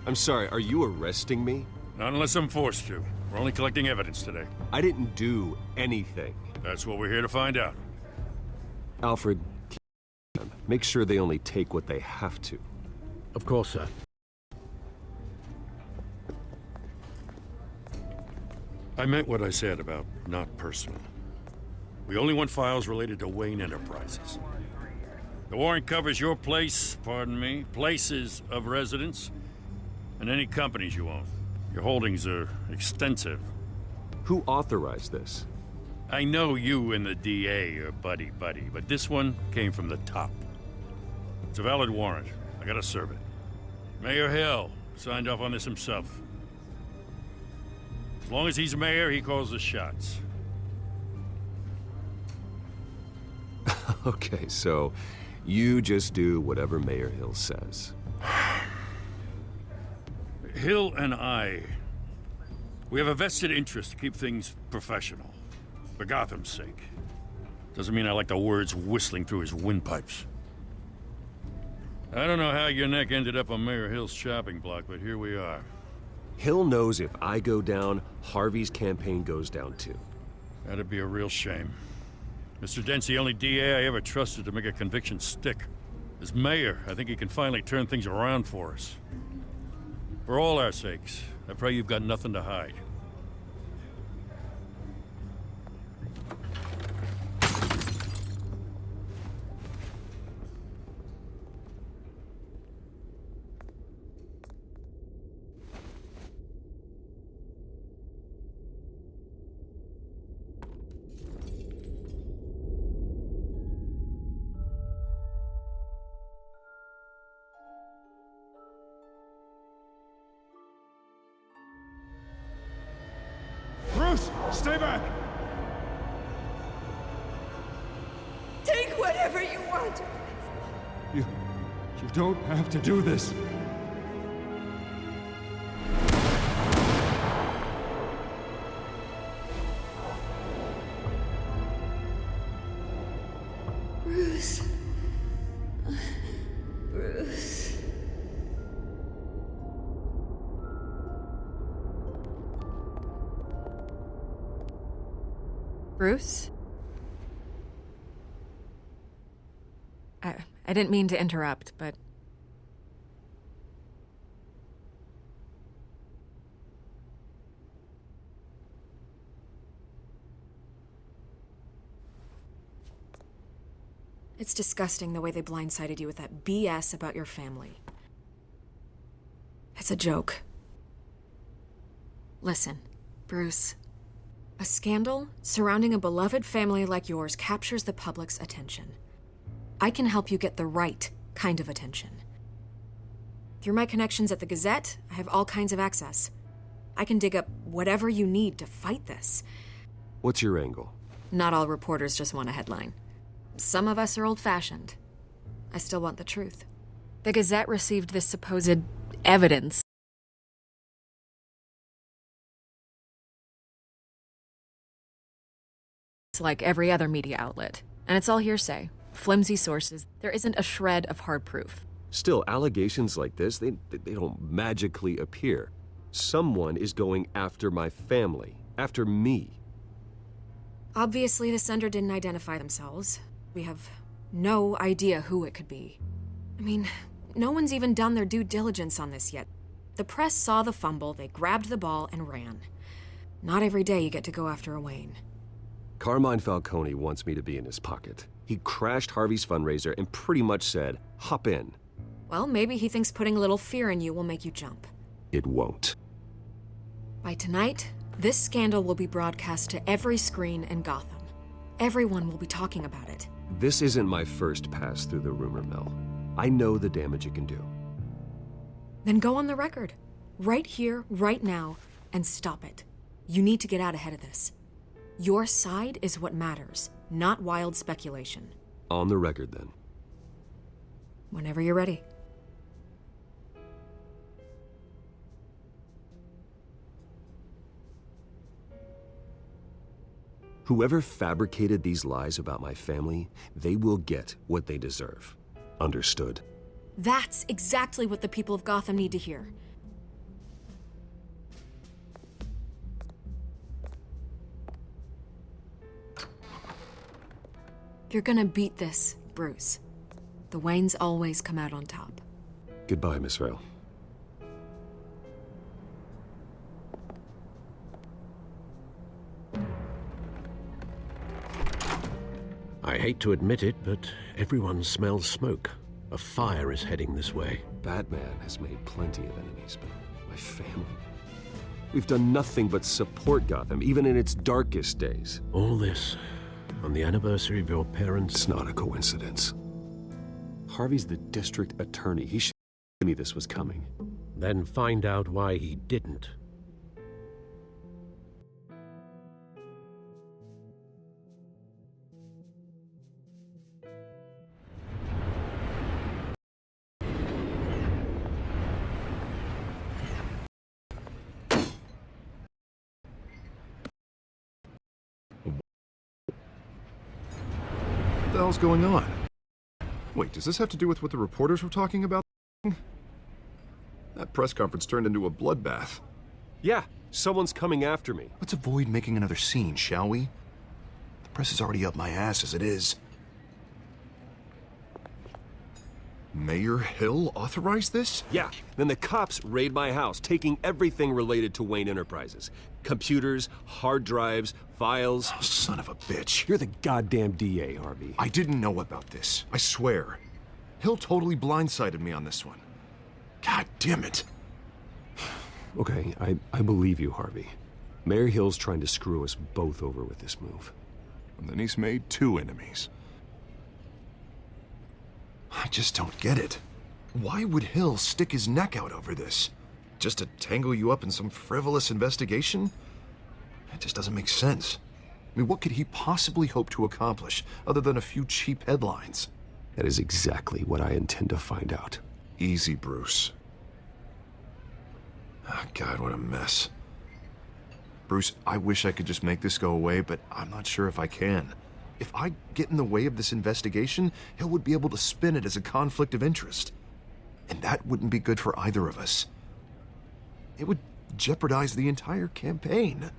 I'm sorry, are you arresting me? Not unless I'm forced to. We're only collecting evidence today. I didn't do anything. That's what we're here to find out. Alfred, make sure they only take what they have to. Of course, sir. I meant what I said about not personal. We only want files related to Wayne Enterprises. The warrant covers your places of residence, and any companies you own. Your holdings are extensive. Who authorized this? I know you and the DA are buddy-buddy, but this one came from the top. It's a valid warrant. I gotta serve it. Mayor Hill signed off on this himself. As long as he's mayor, he calls the shots. Okay, so you just do whatever Mayor Hill says. Hill and I, we have a vested interest to keep things professional. For Gotham's sake. Doesn't mean I like the words whistling through his windpipes. I don't know how your neck ended up on Mayor Hill's chopping block, but here we are. Hill knows if I go down, Harvey's campaign goes down too. That'd be a real shame. Mr. Dent's the only DA I ever trusted to make a conviction stick. As mayor, I think he can finally turn things around for us. For all our sakes, I pray you've got nothing to hide. Stay back! Take whatever you want. You don't have to do this. Bruce. Bruce. Bruce? I didn't mean to interrupt, but... It's disgusting the way they blindsided you with that BS about your family. It's a joke. Listen, Bruce. A scandal surrounding a beloved family like yours captures the public's attention. I can help you get the right kind of attention. Through my connections at the Gazette, I have all kinds of access. I can dig up whatever you need to fight this. What's your angle? Not all reporters just want a headline. Some of us are old-fashioned. I still want the truth. The Gazette received this supposed evidence. It's like every other media outlet. And it's all hearsay. Flimsy sources. There isn't a shred of hard proof. Still, allegations like this, they don't magically appear. Someone is going after my family, after me. Obviously, the sender didn't identify themselves. We have no idea who it could be. I mean, no one's even done their due diligence on this yet. The press saw the fumble, they grabbed the ball and ran. Not every day you get to go after a Wayne. Carmine Falcone wants me to be in his pocket. He crashed Harvey's fundraiser and pretty much said, hop in. Well, maybe he thinks putting a little fear in you will make you jump. It won't. By tonight, this scandal will be broadcast to every screen in Gotham. Everyone will be talking about it. This isn't my first pass through the rumor mill. I know the damage it can do. Then go on the record. Right here, right now, and stop it. You need to get out ahead of this. Your side is what matters, not wild speculation. On the record, then. Whenever you're ready. Whoever fabricated these lies about my family, they will get what they deserve. Understood? That's exactly what the people of Gotham need to hear. You're gonna beat this, Bruce. The Waynes always come out on top. Goodbye, Miss Vale. I hate to admit it, but everyone smells smoke. A fire is heading this way. BatMan has made plenty of enemies, but my family... We've done nothing but support Gotham, even in its darkest days. All this on the anniversary of your parents... It's not a coincidence. Harvey's the district attorney. He should have told me this was coming. Then find out why he didn't. What the hell's going on? Wait, does this have to do with what the reporters were talking about? That press conference turned into a bloodbath. Yeah, someone's coming after me. Let's avoid making another scene, shall we? The press is already up my ass as it is. Mayor Hill authorized this? Yeah, then the cops raid my house, taking everything related to Wayne Enterprises. Computers, hard drives, files. Oh, son of a bitch. You're the goddamn DA, Harvey. I didn't know about this. I swear. Hill totally blindsided me on this one. God damn it. Okay, I believe you, Harvey. Mayor Hill's trying to screw us both over with this move. And then he's made 2 enemies. I just don't get it. Why would Hill stick his neck out over this? Just to tangle you up in some frivolous investigation? It just doesn't make sense. I mean, what could he possibly hope to accomplish other than a few cheap headlines? That is exactly what I intend to find out. Easy, Bruce. Oh, God, what a mess. Bruce, I wish I could just make this go away, but I'm not sure if I can. If I get in the way of this investigation, Hill would be able to spin it as a conflict of interest. And that wouldn't be good for either of us. It would jeopardize the entire campaign.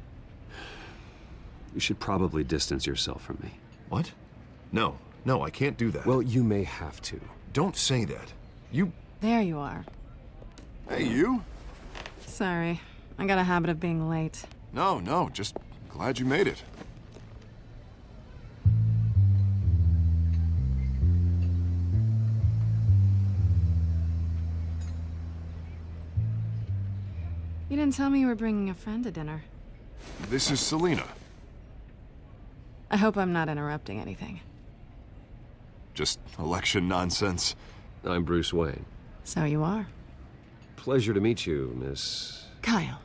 You should probably distance yourself from me. What? No, I can't do that. Well, you may have to. Don't say that. You... There you are. Hey, you? Sorry. I got a habit of being late. No, just glad you made it. You didn't tell me you were bringing a friend to dinner. This is Selina. I hope I'm not interrupting anything. Just election nonsense. I'm Bruce Wayne. So you are. Pleasure to meet you, Miss... Kyle.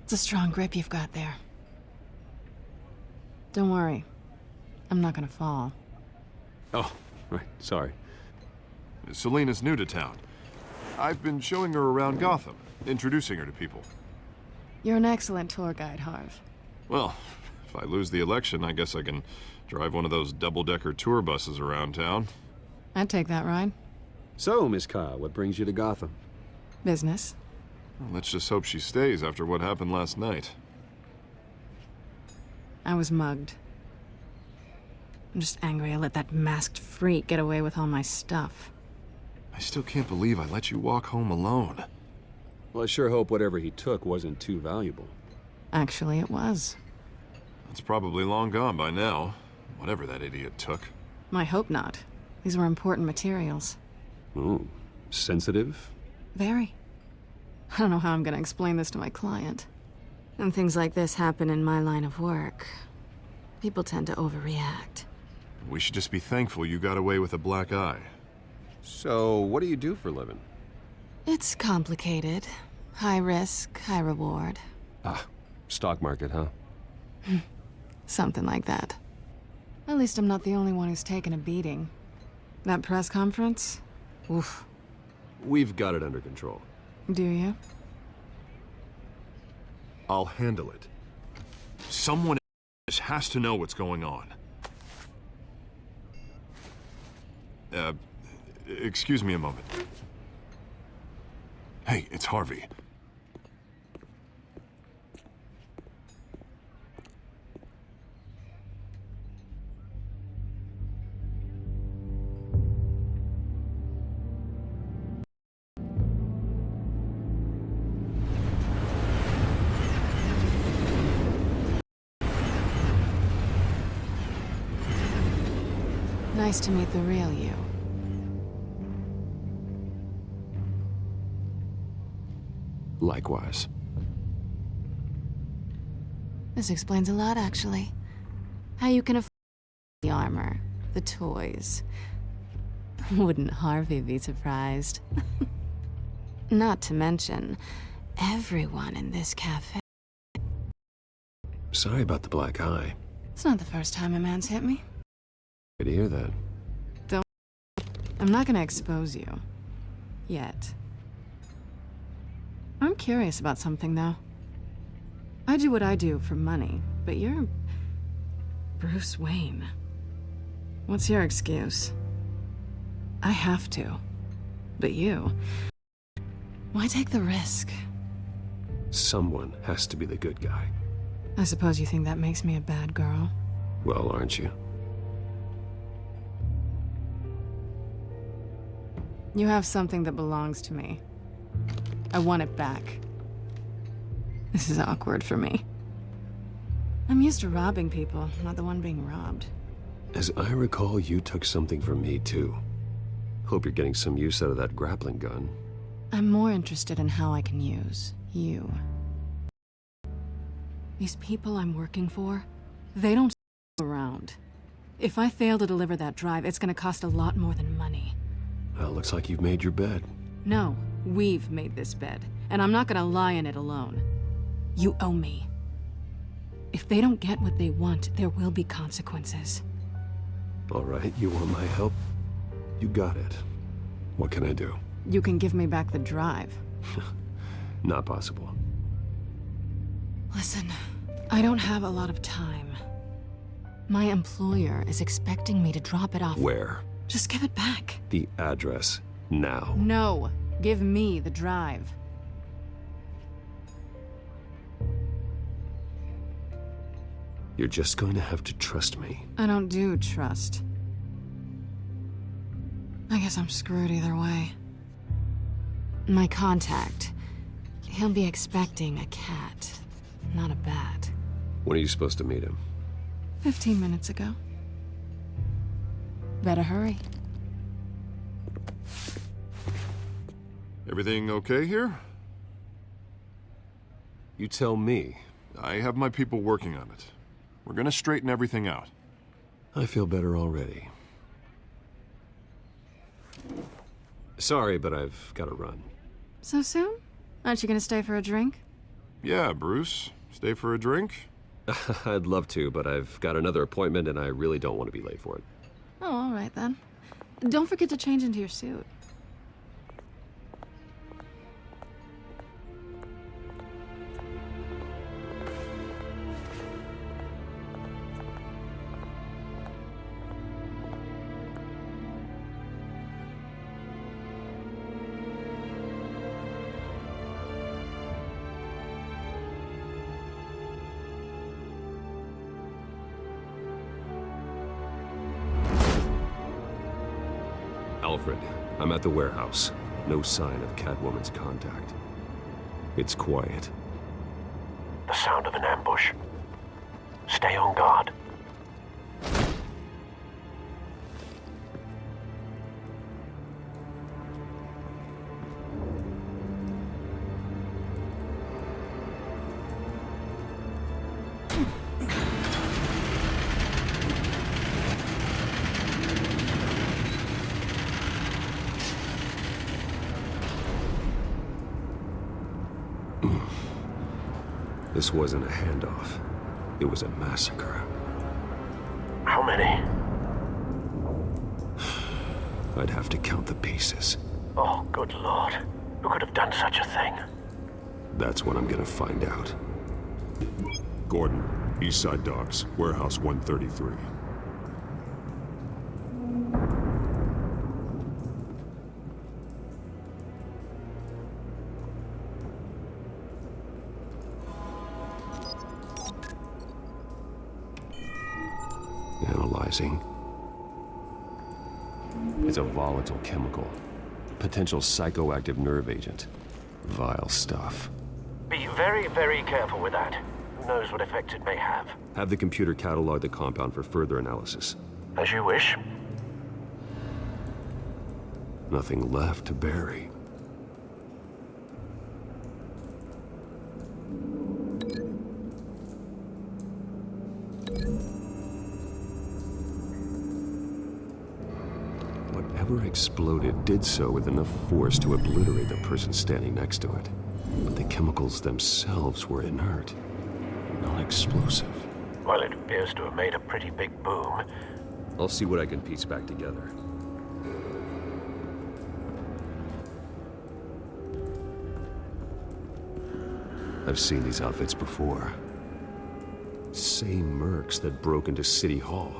It's a strong grip you've got there. Don't worry. I'm not gonna fall. Oh, right. Sorry. Selina's new to town. I've been showing her around Gotham, introducing her to people. You're an excellent tour guide, Harv. Well, if I lose the election, I guess I can drive one of those double-decker tour buses around town. I'd take that ride. So, Miss Kyle, what brings you to Gotham? Business. Well, let's just hope she stays after what happened last night. I was mugged. I'm just angry I let that masked freak get away with all my stuff. I still can't believe I let you walk home alone. Well, I sure hope whatever he took wasn't too valuable. Actually, it was. It's probably long gone by now, whatever that idiot took. I hope not. These were important materials. Ooh, sensitive? Very. I don't know how I'm gonna explain this to my client. And things like this happen in my line of work. People tend to overreact. We should just be thankful you got away with a black eye. So, what do you do for a living? It's complicated. High risk, high reward. Ah, stock market, huh? Something like that. At least I'm not the only one who's taken a beating. That press conference? Oof. We've got it under control. Do you? I'll handle it. Someone has to know what's going on. Excuse me a moment. Hey, it's Harvey. Nice to meet the real you. Likewise. This explains a lot, actually. How you can afford the armor, the toys. Wouldn't Harvey be surprised? Not to mention, everyone in this cafe. Sorry about the black eye. It's not the first time a man's hit me. Good to hear that. Don't. I'm not gonna expose you. Yet. I'm curious about something, though. I do what I do for money, but you're... Bruce Wayne. What's your excuse? I have to. But you... Why take the risk? Someone has to be the good guy. I suppose you think that makes me a bad girl? Well, aren't you? You have something that belongs to me. I want it back. This is awkward for me. I'm used to robbing people, not the one being robbed. As I recall, you took something from me, too. Hope you're getting some use out of that grappling gun. I'm more interested in how I can use you. These people I'm working for, they don't around. If I fail to deliver that drive, it's gonna cost a lot more than money. Well, looks like you've made your bed. No, We've made this bed, and I'm not gonna lie in it alone. You owe me. If they don't get what they want, there will be consequences. All right, you want my help? You got it. What can I do? You can give me back the drive. Not possible. Listen, I don't have a lot of time. My employer is expecting me to drop it off. Where? Just give it back. The address, now. No, give me the drive. You're just going to have to trust me. I don't do trust. I guess I'm screwed either way. My contact, he'll be expecting a cat, not a bat. When are you supposed to meet him? 15 minutes ago. Better hurry. Everything okay here? You tell me. I have my people working on it. We're gonna straighten everything out. I feel better already. Sorry, but I've got to run. So soon? Aren't you gonna stay for a drink? Yeah, Bruce. Stay for a drink? I'd love to, but I've got another appointment and I really don't want to be late for it. Oh, all right then. Don't forget to change into your suit. Alfred, I'm at the warehouse. No sign of Catwoman's contact. It's quiet. The sound of an ambush. Stay on guard. This wasn't a handoff. It was a massacre. How many? I'd have to count the pieces. Oh, good lord. Who could have done such a thing? That's what I'm gonna find out. Gordon, East Side Docks, Warehouse 133. Analyzing. It's a volatile chemical. Potential psychoactive nerve agent. Vile stuff. Be very, very careful with that. Who knows what effects it may have. Have the computer catalog the compound for further analysis. As you wish. Nothing left to bury. Whatever exploded did so with enough force to obliterate the person standing next to it. But the chemicals themselves were inert, non-explosive. Well, it appears to have made a pretty big boom. I'll see what I can piece back together. I've seen these outfits before. Same mercs that broke into City Hall.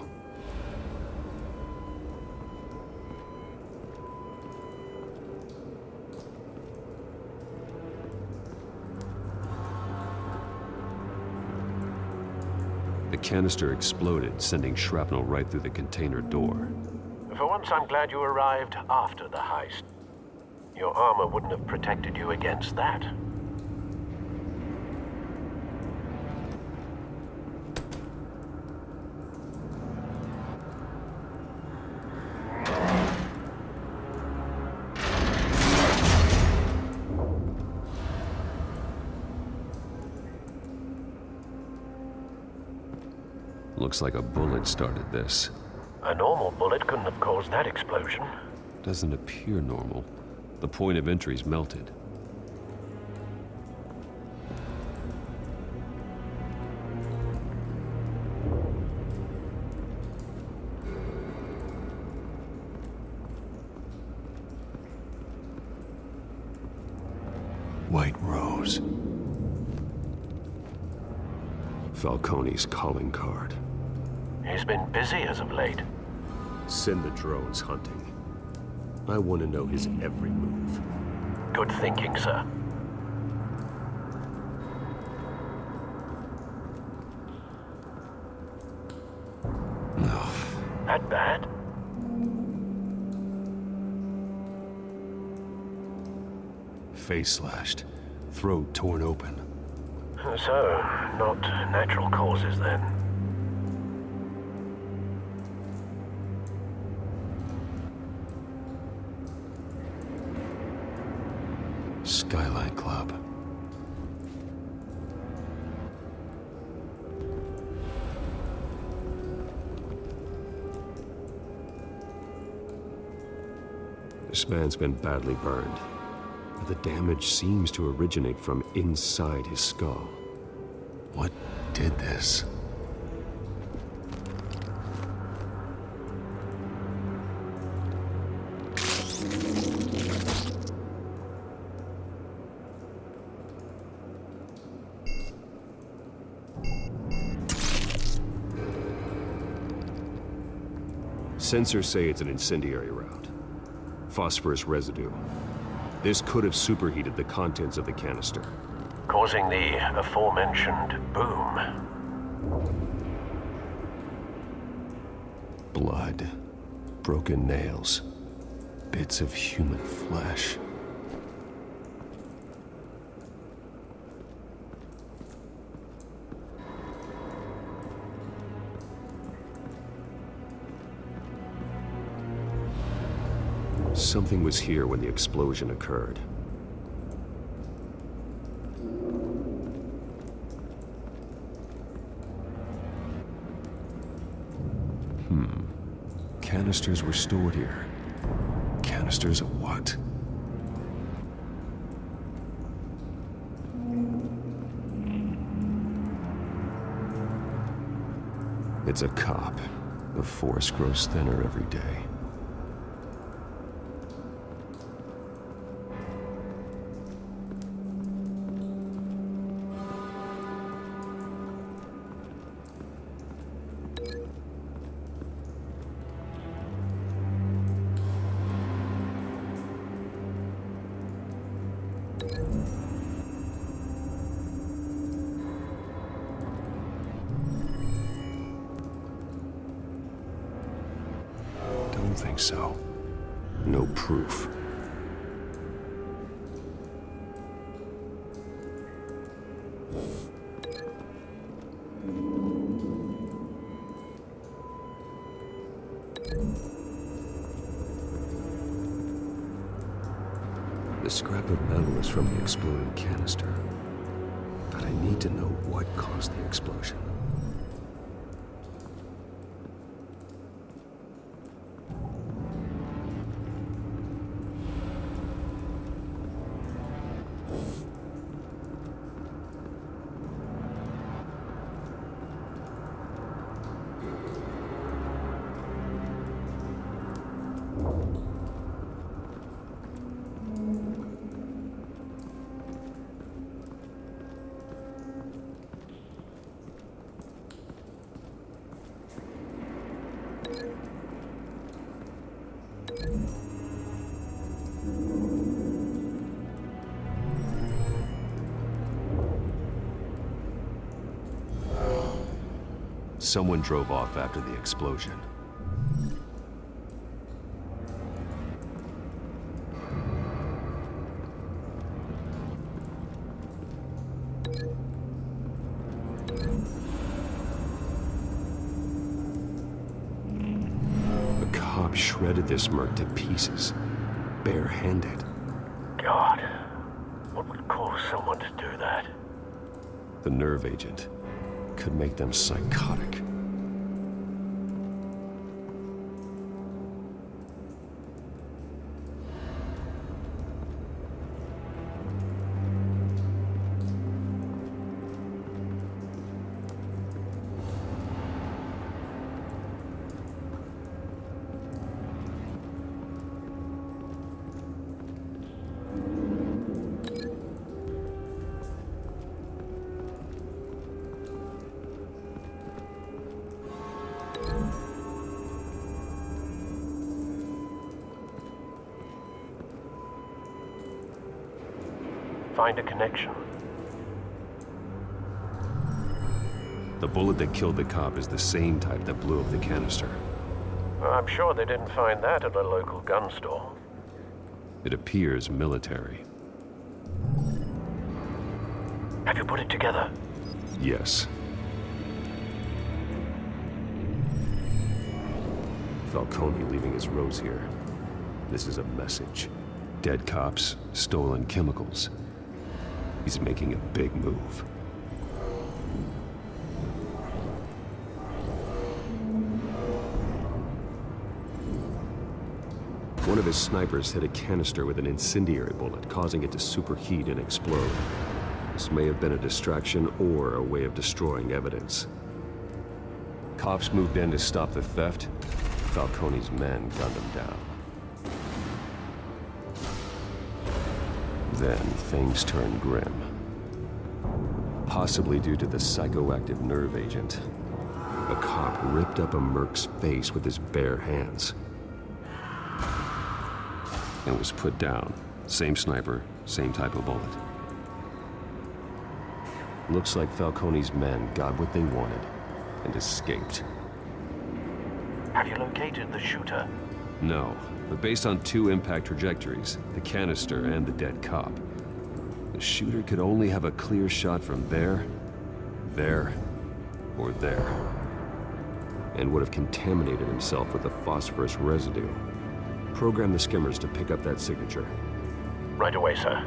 The canister exploded, sending shrapnel right through the container door. For once, I'm glad you arrived after the heist. Your armor wouldn't have protected you against that. Looks like a bullet started this. A normal bullet couldn't have caused that explosion. Doesn't appear normal. The point of entry's melted. White Rose. Falcone's calling card. He's been busy as of late. Send the drones hunting. I want to know his every move. Good thinking, sir. No. That bad? Face slashed. Throat torn open. So, not natural causes then. Skyline Club. This man's been badly burned. The damage seems to originate from inside his skull. What did this? Sensors say it's an incendiary route. Phosphorus residue. This could have superheated the contents of the canister, causing the aforementioned boom. Blood, broken nails, bits of human flesh. Something was here when the explosion occurred. Canisters were stored here. Canisters of what? It's a cop. The force grows thinner every day. Don't think so. No proof. The scrap of metal is from the exploded canister. But I need to know what caused the explosion. Someone drove off after the explosion. The cop shredded this merc to pieces, barehanded. God, what would cause someone to do that? The nerve agent could make them psychotic. find a connection. The bullet that killed the cop is the same type that blew up the canister. Well, I'm sure they didn't find that at a local gun store. It appears military. Have you put it together? Yes. Falcone leaving his rose here. This is a message. Dead cops, stolen chemicals. He's making a big move. One of his snipers hit a canister with an incendiary bullet, causing it to superheat and explode. This may have been a distraction or a way of destroying evidence. Cops moved in to stop the theft. Falcone's men gunned him down. Then things turned grim. Possibly due to the psychoactive nerve agent. A cop ripped up a merc's face with his bare hands. And was put down. Same sniper, same type of bullet. Looks like Falcone's men got what they wanted and escaped. Have you located the shooter? No, but based on two impact trajectories, the canister and the dead cop, the shooter could only have a clear shot from there, or there, and would have contaminated himself with the phosphorus residue. Program the skimmers to pick up that signature. Right away, sir.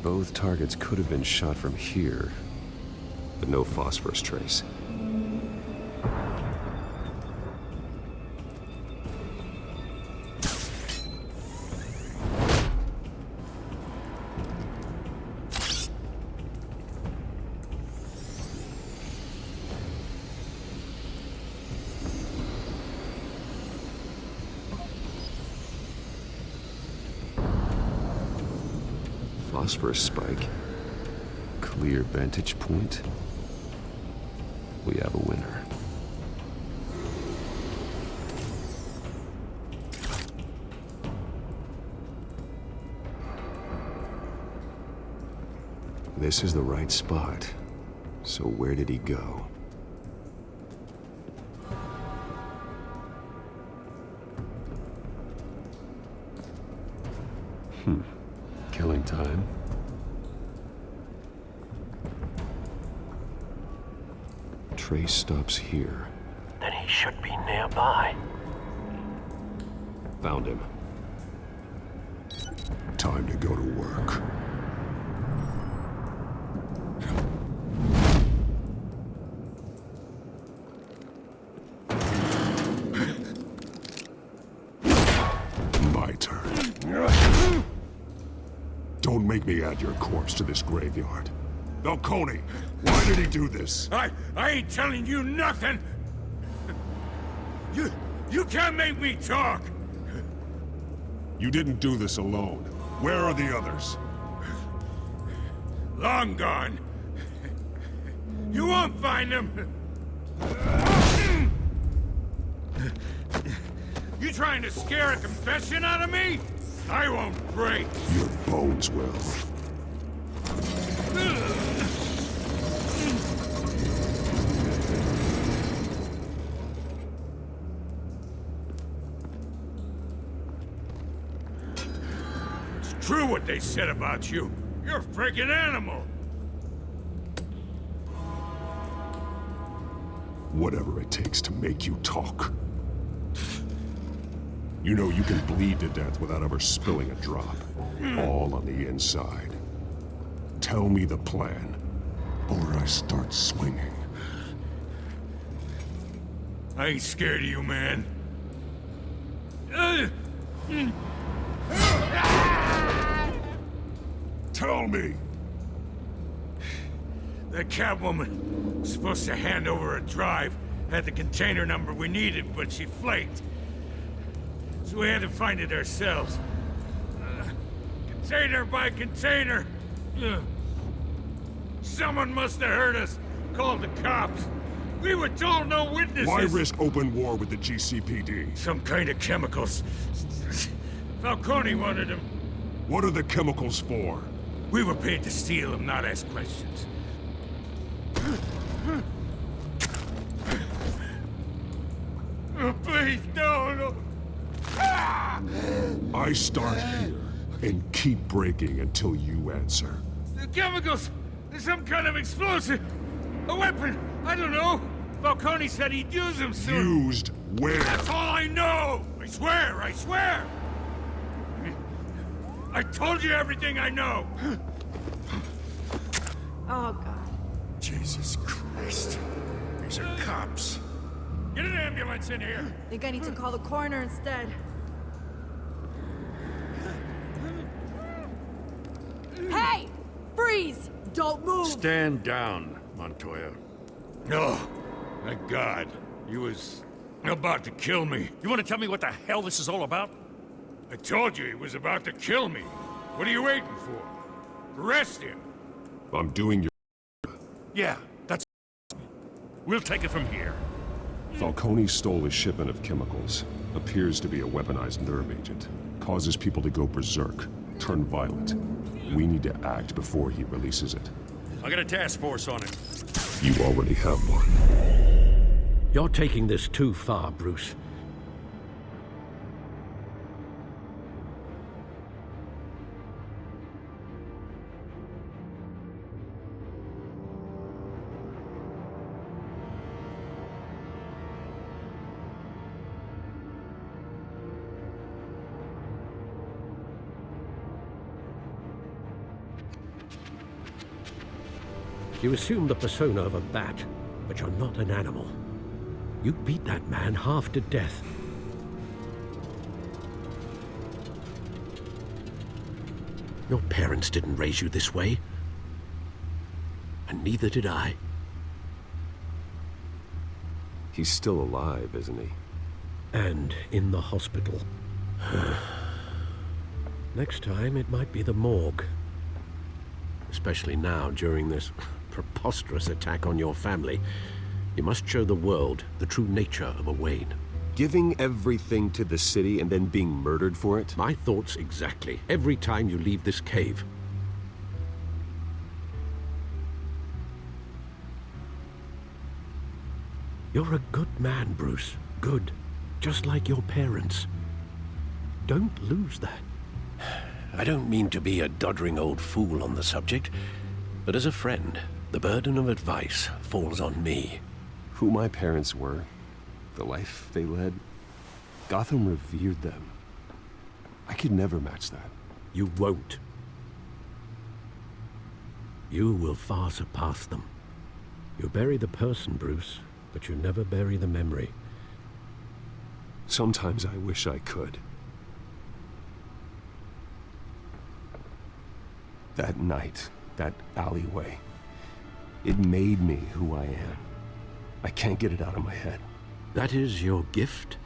Both targets could have been shot from here, but no phosphorus trace. Phosphorus spike. Clear vantage point. We have a winner. This is the right spot. So where did he go? Killing time. Trace stops here. Then he should be nearby. Found him. Time to go to work. My turn. Don't make me add your corpse to this graveyard. Falcone, why did he do this? I ain't telling you nothing! You can't make me talk! You didn't do this alone. Where are the others? Long gone. You won't find them! You trying to scare a confession out of me? I won't break. Your bones will. It's true what they said about you. You're a freaking animal. Whatever it takes to make you talk. You know you can bleed to death without ever spilling a drop. All on the inside. Tell me the plan, or I start swinging. I ain't scared of you, man. Tell me! That Catwoman was supposed to hand over a drive, had the container number we needed, but she flaked. so we had to find it ourselves. Container by container. Someone must have heard us, called the cops. We were told no witnesses. Why risk open war with the GCPD? Some kind of chemicals. Falcone wanted them. What are the chemicals for? We were paid to steal them, not ask questions. Oh, please, no. I start here and keep breaking until you answer. The chemicals! There's some kind of explosive! A weapon! I don't know! Falcone said he'd use them soon! Used where? That's all I know! I swear! I told you everything I know! Oh, God. Jesus Christ. These are cops. Get an ambulance in here! Think I need to call the coroner instead. Hey! Freeze! Don't move! Stand down, Montoya. No. Thank God. He was about to kill me. You want to tell me what the hell this is all about? I told you he was about to kill me. What are you waiting for? Arrest him. I'm doing your... Yeah, that's... We'll take it from here. Falcone stole a shipment of chemicals. Appears to be a weaponized nerve agent. Causes people to go berserk, turn violent. We need to act before he releases it. I got a task force on it. You already have one. You're taking this too far, Bruce. You assume the persona of a bat, but you're not an animal. You beat that man half to death. Your parents didn't raise you this way. And neither did I. He's still alive, isn't he? And in the hospital. Next time, it might be the morgue. Especially now, during this preposterous attack on your family. You must show the world the true nature of a Wayne. Giving everything to the city and then being murdered for it? My thoughts exactly. Every time you leave this cave. You're a good man, Bruce. Good. Just like your parents. Don't lose that. I don't mean to be a doddering old fool on the subject, but as a friend, the burden of advice falls on me. Who my parents were, the life they led, Gotham revered them. I could never match that. You won't. You will far surpass them. You bury the person, Bruce, but you never bury the memory. Sometimes I wish I could. That night, that alleyway, it made me who I am. I can't get it out of my head. That is your gift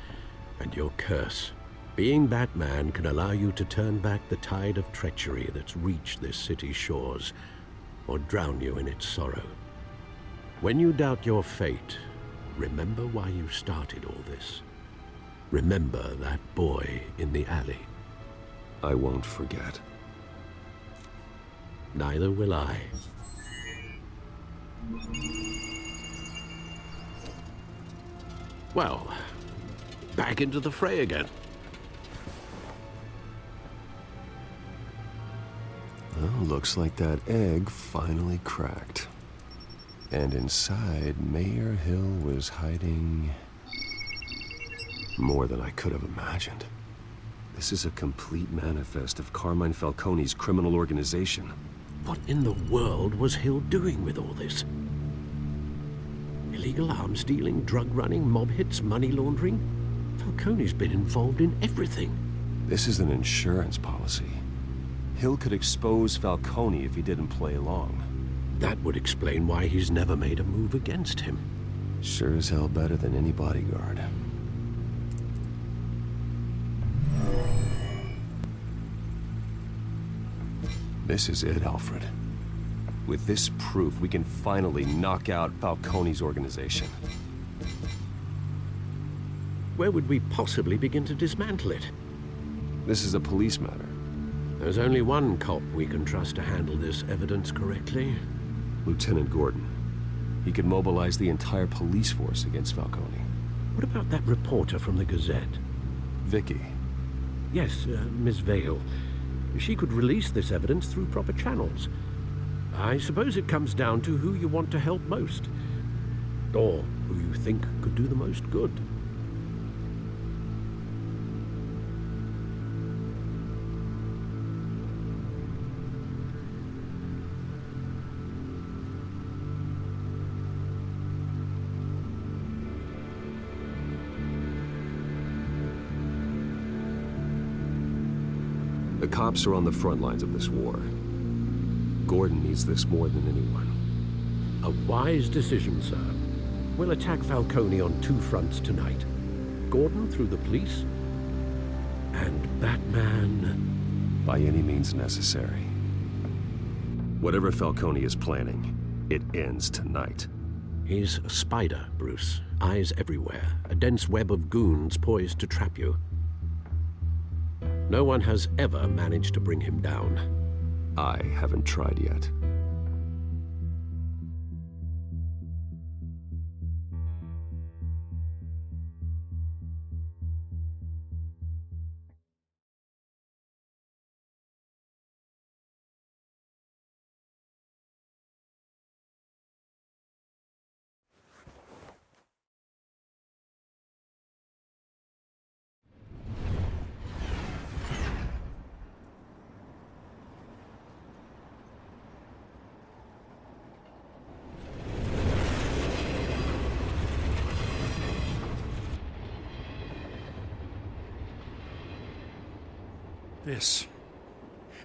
and your curse. Being Batman can allow you to turn back the tide of treachery that's reached this city's shores, or drown you in its sorrow. When you doubt your fate, remember why you started all this. Remember that boy in the alley. I won't forget. Neither will I. Well, back into the fray again. Well, looks like that egg finally cracked. And inside, Mayor Hill was hiding more than I could have imagined. This is a complete manifest of Carmine Falcone's criminal organization. What in the world was Hill doing with all this? Illegal arms dealing, drug running, mob hits, money laundering? Falcone's been involved in everything. This is an insurance policy. Hill could expose Falcone if he didn't play along. That would explain why he's never made a move against him. Sure as hell better than any bodyguard. This is it, Alfred. With this proof, we can finally knock out Falcone's organization. Where would we possibly begin to dismantle it? This is a police matter. There's only one cop we can trust to handle this evidence correctly. Lieutenant Gordon. He could mobilize the entire police force against Falcone. What about that reporter from the Gazette? Vicky. Yes, Miss Vale. She could release this evidence through proper channels. I suppose it comes down to who you want to help most. Or who you think could do the most good. The cops are on the front lines of this war. Gordon needs this more than anyone. A wise decision, sir. We'll attack Falcone on two fronts tonight. Gordon through the police, and BatMan... by any means necessary. Whatever Falcone is planning, it ends tonight. He's a spider, Bruce. Eyes everywhere. A dense web of goons poised to trap you. No one has ever managed to bring him down. I haven't tried yet.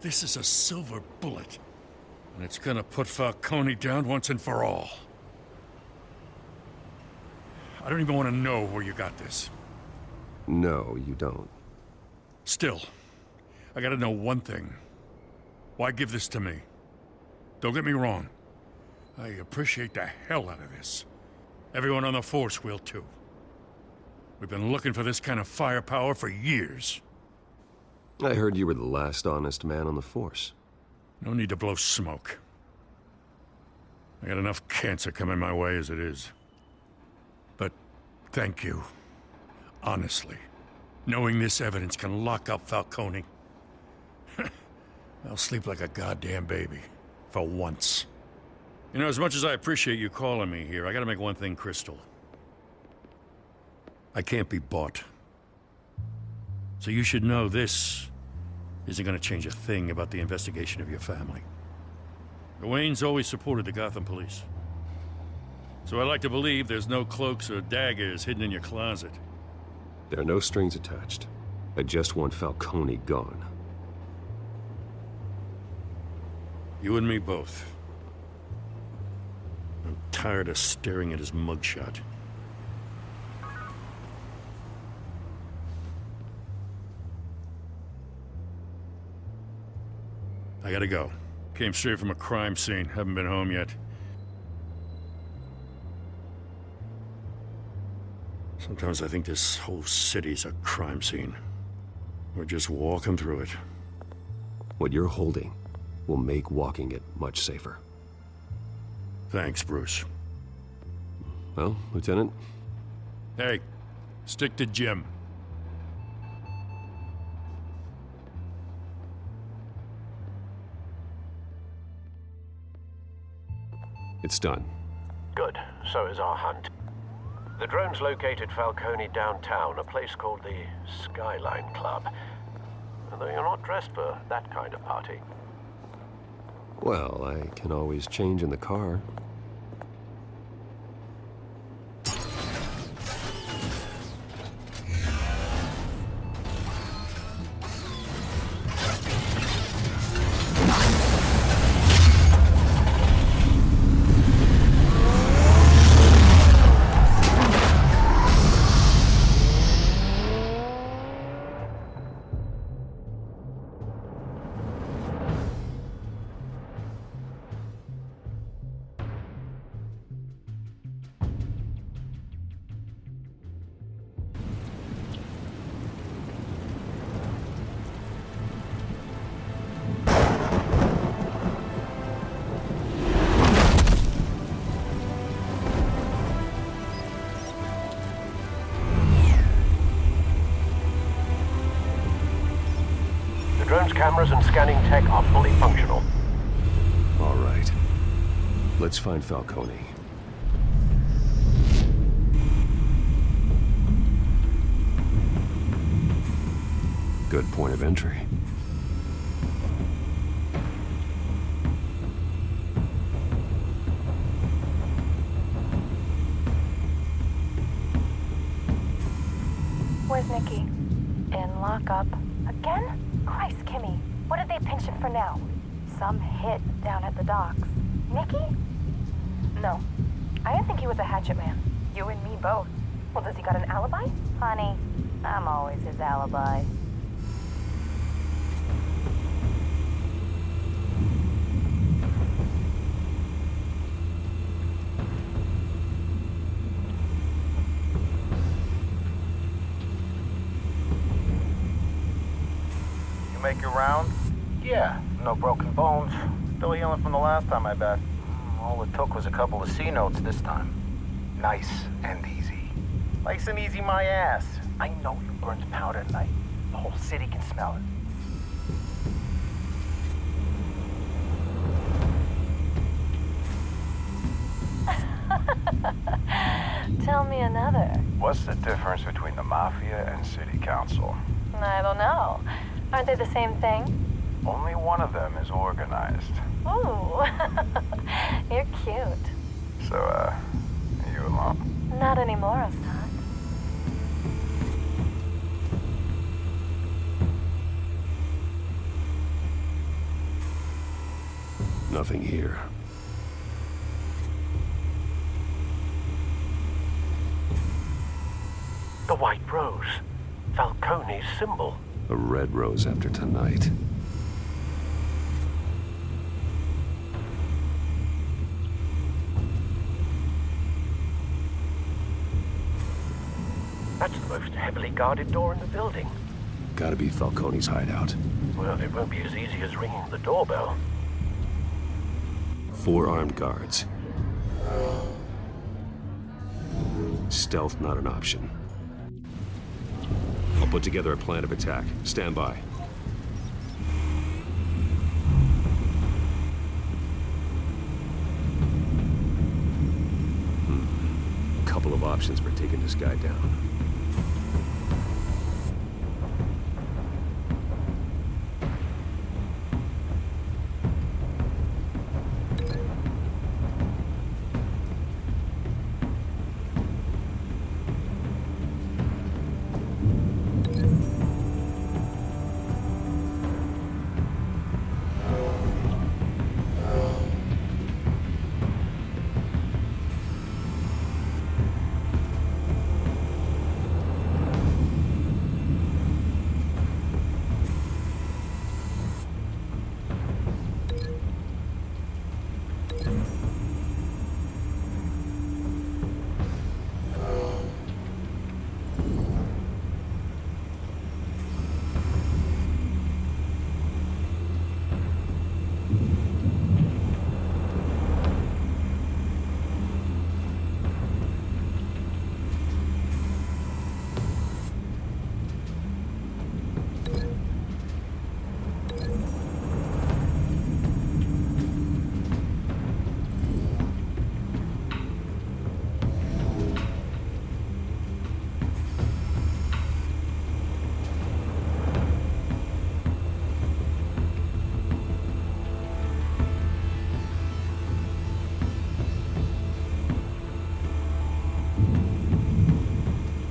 This is a silver bullet. And it's gonna put Falcone down once and for all. I don't even want to know where you got this. No, you don't. Still, I gotta know one thing. Why give this to me? Don't get me wrong. I appreciate the hell out of this. Everyone on the force will too. We've been looking for this kind of firepower for years. I heard you were the last honest man on the force. No need to blow smoke. I got enough cancer coming my way as it is. But thank you. Honestly. Knowing this evidence can lock up Falcone. I'll sleep like a goddamn baby. For once. You know, as much as I appreciate you calling me here, I gotta make one thing crystal. I can't be bought. So you should know this isn't gonna change a thing about the investigation of your family. The Waynes always supported the Gotham police. So I like to believe there's no cloaks or daggers hidden in your closet. There are no strings attached. I just want Falcone gone. You and me both. I'm tired of staring at his mugshot. I gotta go. Came straight from a crime scene. Haven't been home yet. Sometimes I think this whole city's a crime scene. We're just walking through it. What you're holding will make walking it much safer. Thanks, Bruce. Well, Lieutenant? Hey, stick to Jim. It's done. Good. So is our hunt. The drones located Falcone downtown, a place called the Skyline Club. Although you're not dressed for that kind of party. Well, I can always change in the car. tech are fully functional. All right. Let's find Falcone. Good point of entry. Where's Nikki? In lockup. Again? Christ, Kimmy. What did they pinch him for now? Some hit down at the docks. Nikki? No. I didn't think he was a hatchet man. You and me both. Well, does he got an alibi? Honey, I'm always his alibi. Make your round? Yeah, no broken bones. Still healing from the last time, I bet. All it took was a couple of C notes this time. Nice and easy. Nice and easy my ass. I know you burned powder tonight. The whole city can smell it. Tell me another. What's the difference between the Mafia and City Council? I don't know. Aren't they the same thing? Only one of them is organized. Ooh, you're cute. So, are you alone? Not anymore, I'm not. Nothing here. The white rose. Falcone's symbol. A red rose after tonight. That's the most heavily guarded door in the building. Gotta be Falcone's hideout. Well, it won't be as easy as ringing the doorbell. 4 armed guards. Stealth not an option. I'll put together a plan of attack. Stand by. Couple of options for taking this guy down.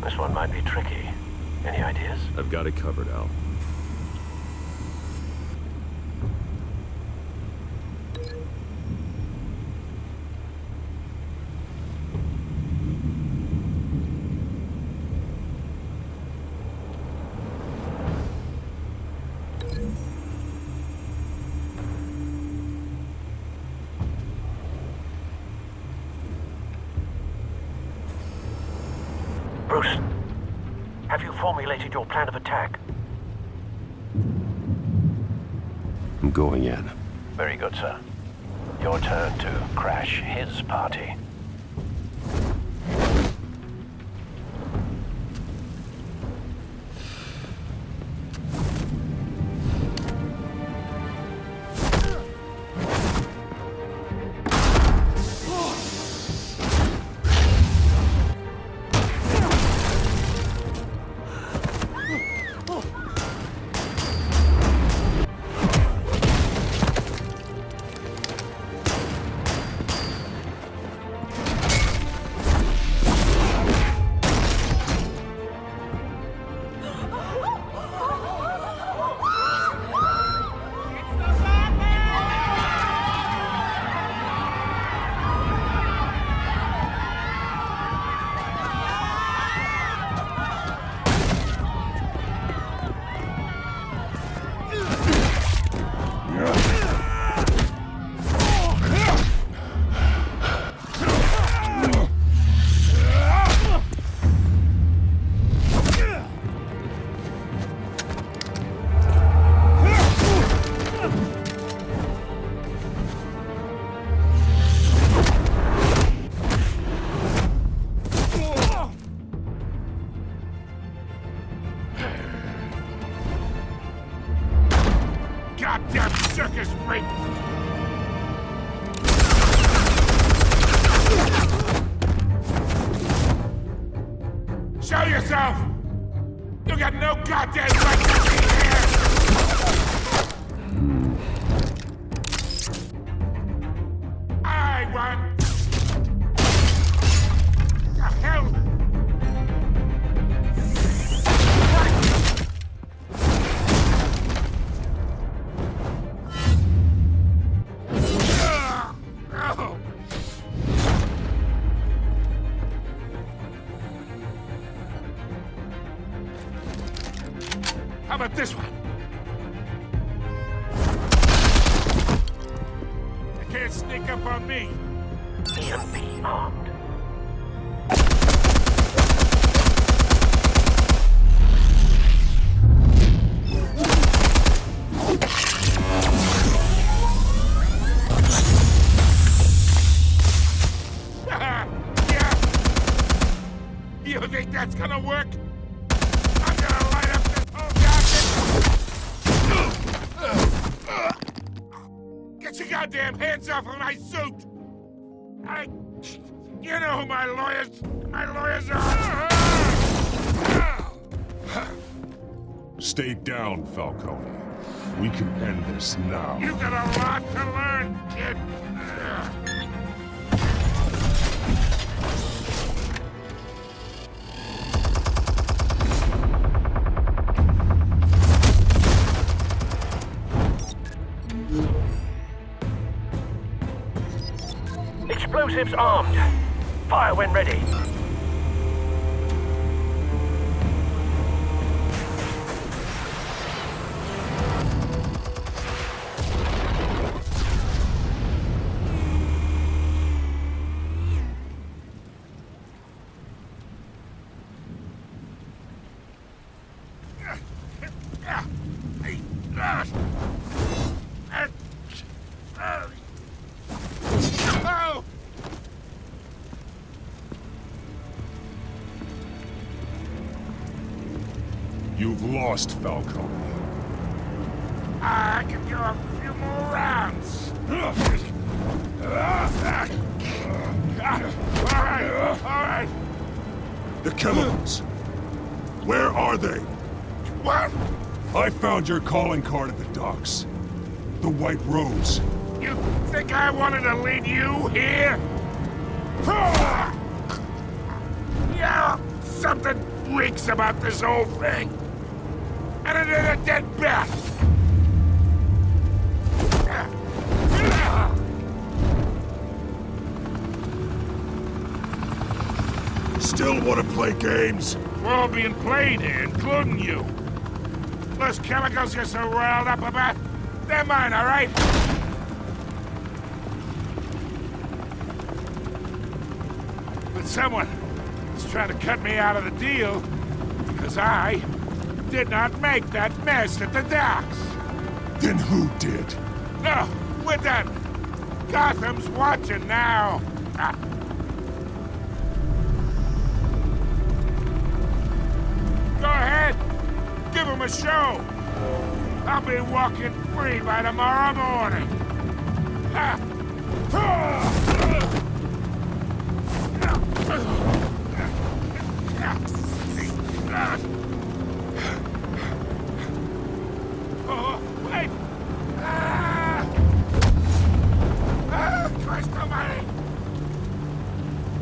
This one might be tricky. Any ideas? I've got it covered, Al. Bruce, have you formulated your plan of attack? I'm going in. Very good, sir. Your turn to crash his party. yourself! You got no goddamn right to be here! I won! The hell? Oh. How about this one? You can't sneak up on me. EMP armed. Yeah. You think that's gonna work? I'm gonna light up this whole goddamn... Get your goddamn hands off of my suit! You know who my lawyers are! Stay down, Falcone. We can end this now. You got a lot to learn, kid! Explosives armed. Fire when ready. Oh! You've lost, Falcone. I can go a few more rounds. All right. The chemicals. Where are they? What? I found your calling card at the docks. The White Rose. You think I wanted to lead you here? Yeah, something reeks about this whole thing. And it is a dead bat. Still want to play games? We're all being played here, including you. Those chemicals you're so riled up about, they're mine, all right? But someone is trying to cut me out of the deal because I did not make that mess at the docks. Then who did? No, we're done. Gotham's watching now. Go ahead. Give him a show. I'll be walking free by tomorrow morning. Oh, wait! Christ almighty!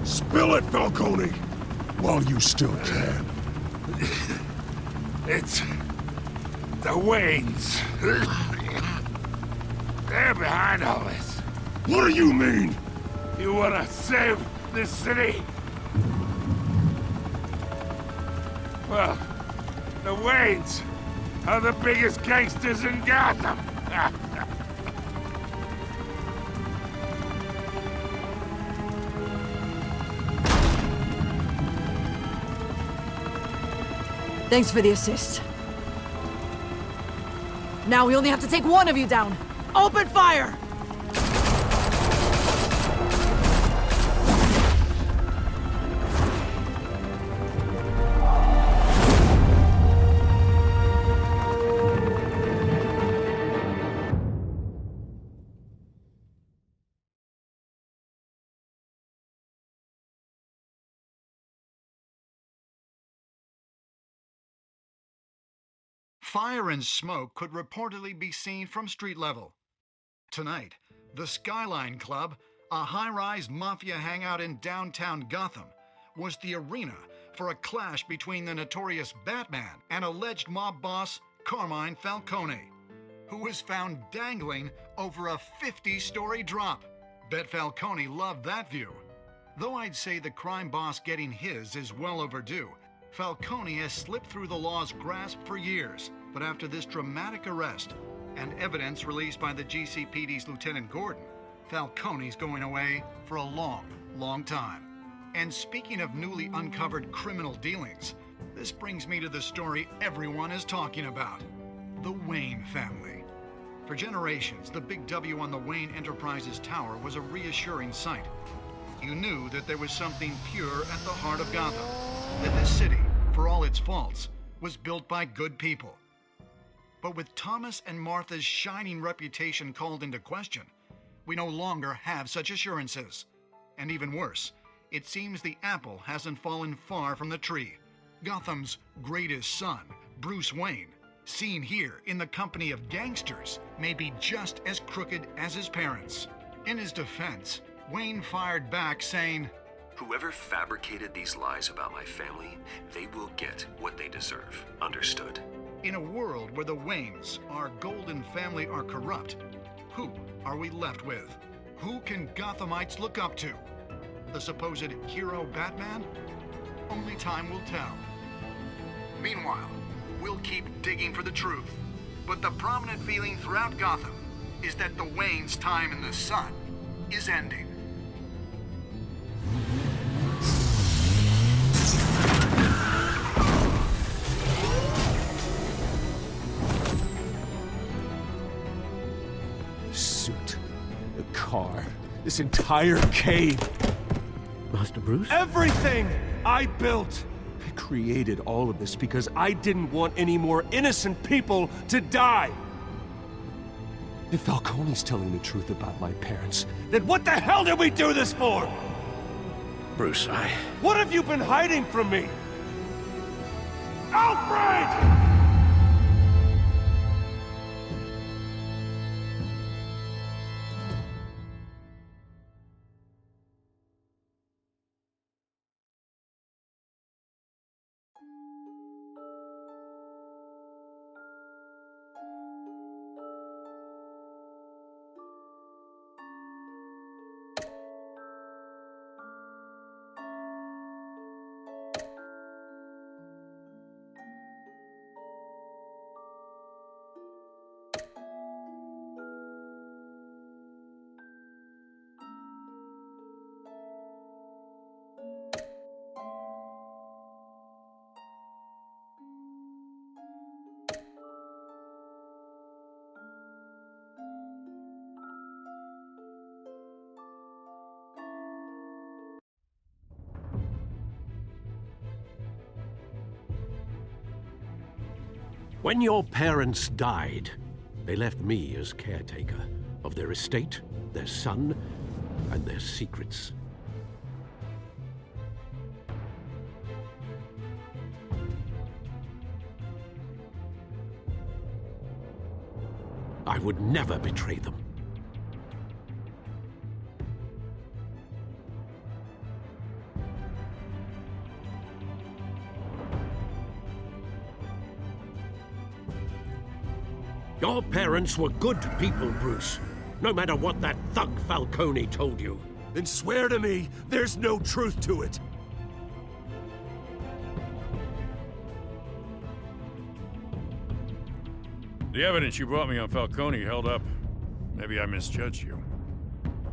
Spill it, Falcone! While you still can. It's the Waynes. They're behind all this. What do you mean? You wanna save this city? Well, the Waynes are the biggest gangsters in Gotham. Thanks for the assist. Now we only have to take one of you down. Open fire! Fire and smoke could reportedly be seen from street level. Tonight, the Skyline Club, a high-rise mafia hangout in downtown Gotham, was the arena for a clash between the notorious Batman and alleged mob boss Carmine Falcone, who was found dangling over a 50-story drop. Bet Falcone loved that view. Though I'd say the crime boss getting his is well overdue, Falcone has slipped through the law's grasp for years. But after this dramatic arrest and evidence released by the GCPD's Lieutenant Gordon, Falcone's going away for a long, long time. And speaking of newly uncovered criminal dealings, this brings me to the story everyone is talking about: the Wayne family. For generations, the big W on the Wayne Enterprises Tower was a reassuring sight. You knew that there was something pure at the heart of Gotham, that this city, for all its faults, was built by good people. But with Thomas and Martha's shining reputation called into question, we no longer have such assurances. And even worse, it seems the apple hasn't fallen far from the tree. Gotham's greatest son, Bruce Wayne, seen here in the company of gangsters, may be just as crooked as his parents. In his defense, Wayne fired back saying, "Whoever fabricated these lies about my family, they will get what they deserve. Understood?" In a world where the Waynes, our golden family, are corrupt, who are we left with? Who can Gothamites look up to? The supposed hero Batman? Only time will tell. Meanwhile, we'll keep digging for the truth. But the prominent feeling throughout Gotham is that the Waynes' time in the sun is ending. Suit, the car, this entire cave. Master Bruce? Everything I built! I created all of this because I didn't want any more innocent people to die! If Falcone's telling the truth about my parents, then what the hell did we do this for? Bruce, What have you been hiding from me? Alfred! When your parents died, they left me as caretaker of their estate, their son, and their secrets. I would never betray them. Your parents were good people, Bruce. No matter what that thug Falcone told you. Then swear to me there's no truth to it. The evidence you brought me on Falcone held up. Maybe I misjudged you.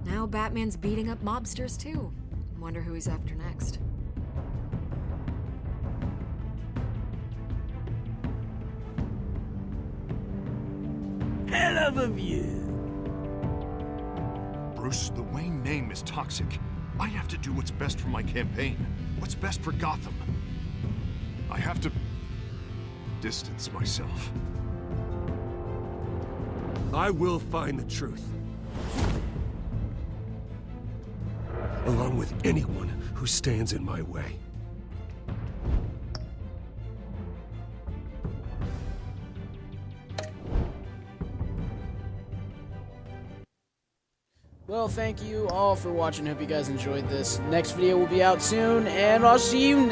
Now Batman's beating up mobsters, too. Wonder who he's after next. Hell of a view. Bruce, the Wayne name is toxic. I have to do what's best for my campaign. What's best for Gotham. I have to distance myself. I will find the truth. Along with anyone who stands in my way. Well, thank you all for watching. Hope you guys enjoyed this. Next video will be out soon, and I'll see you next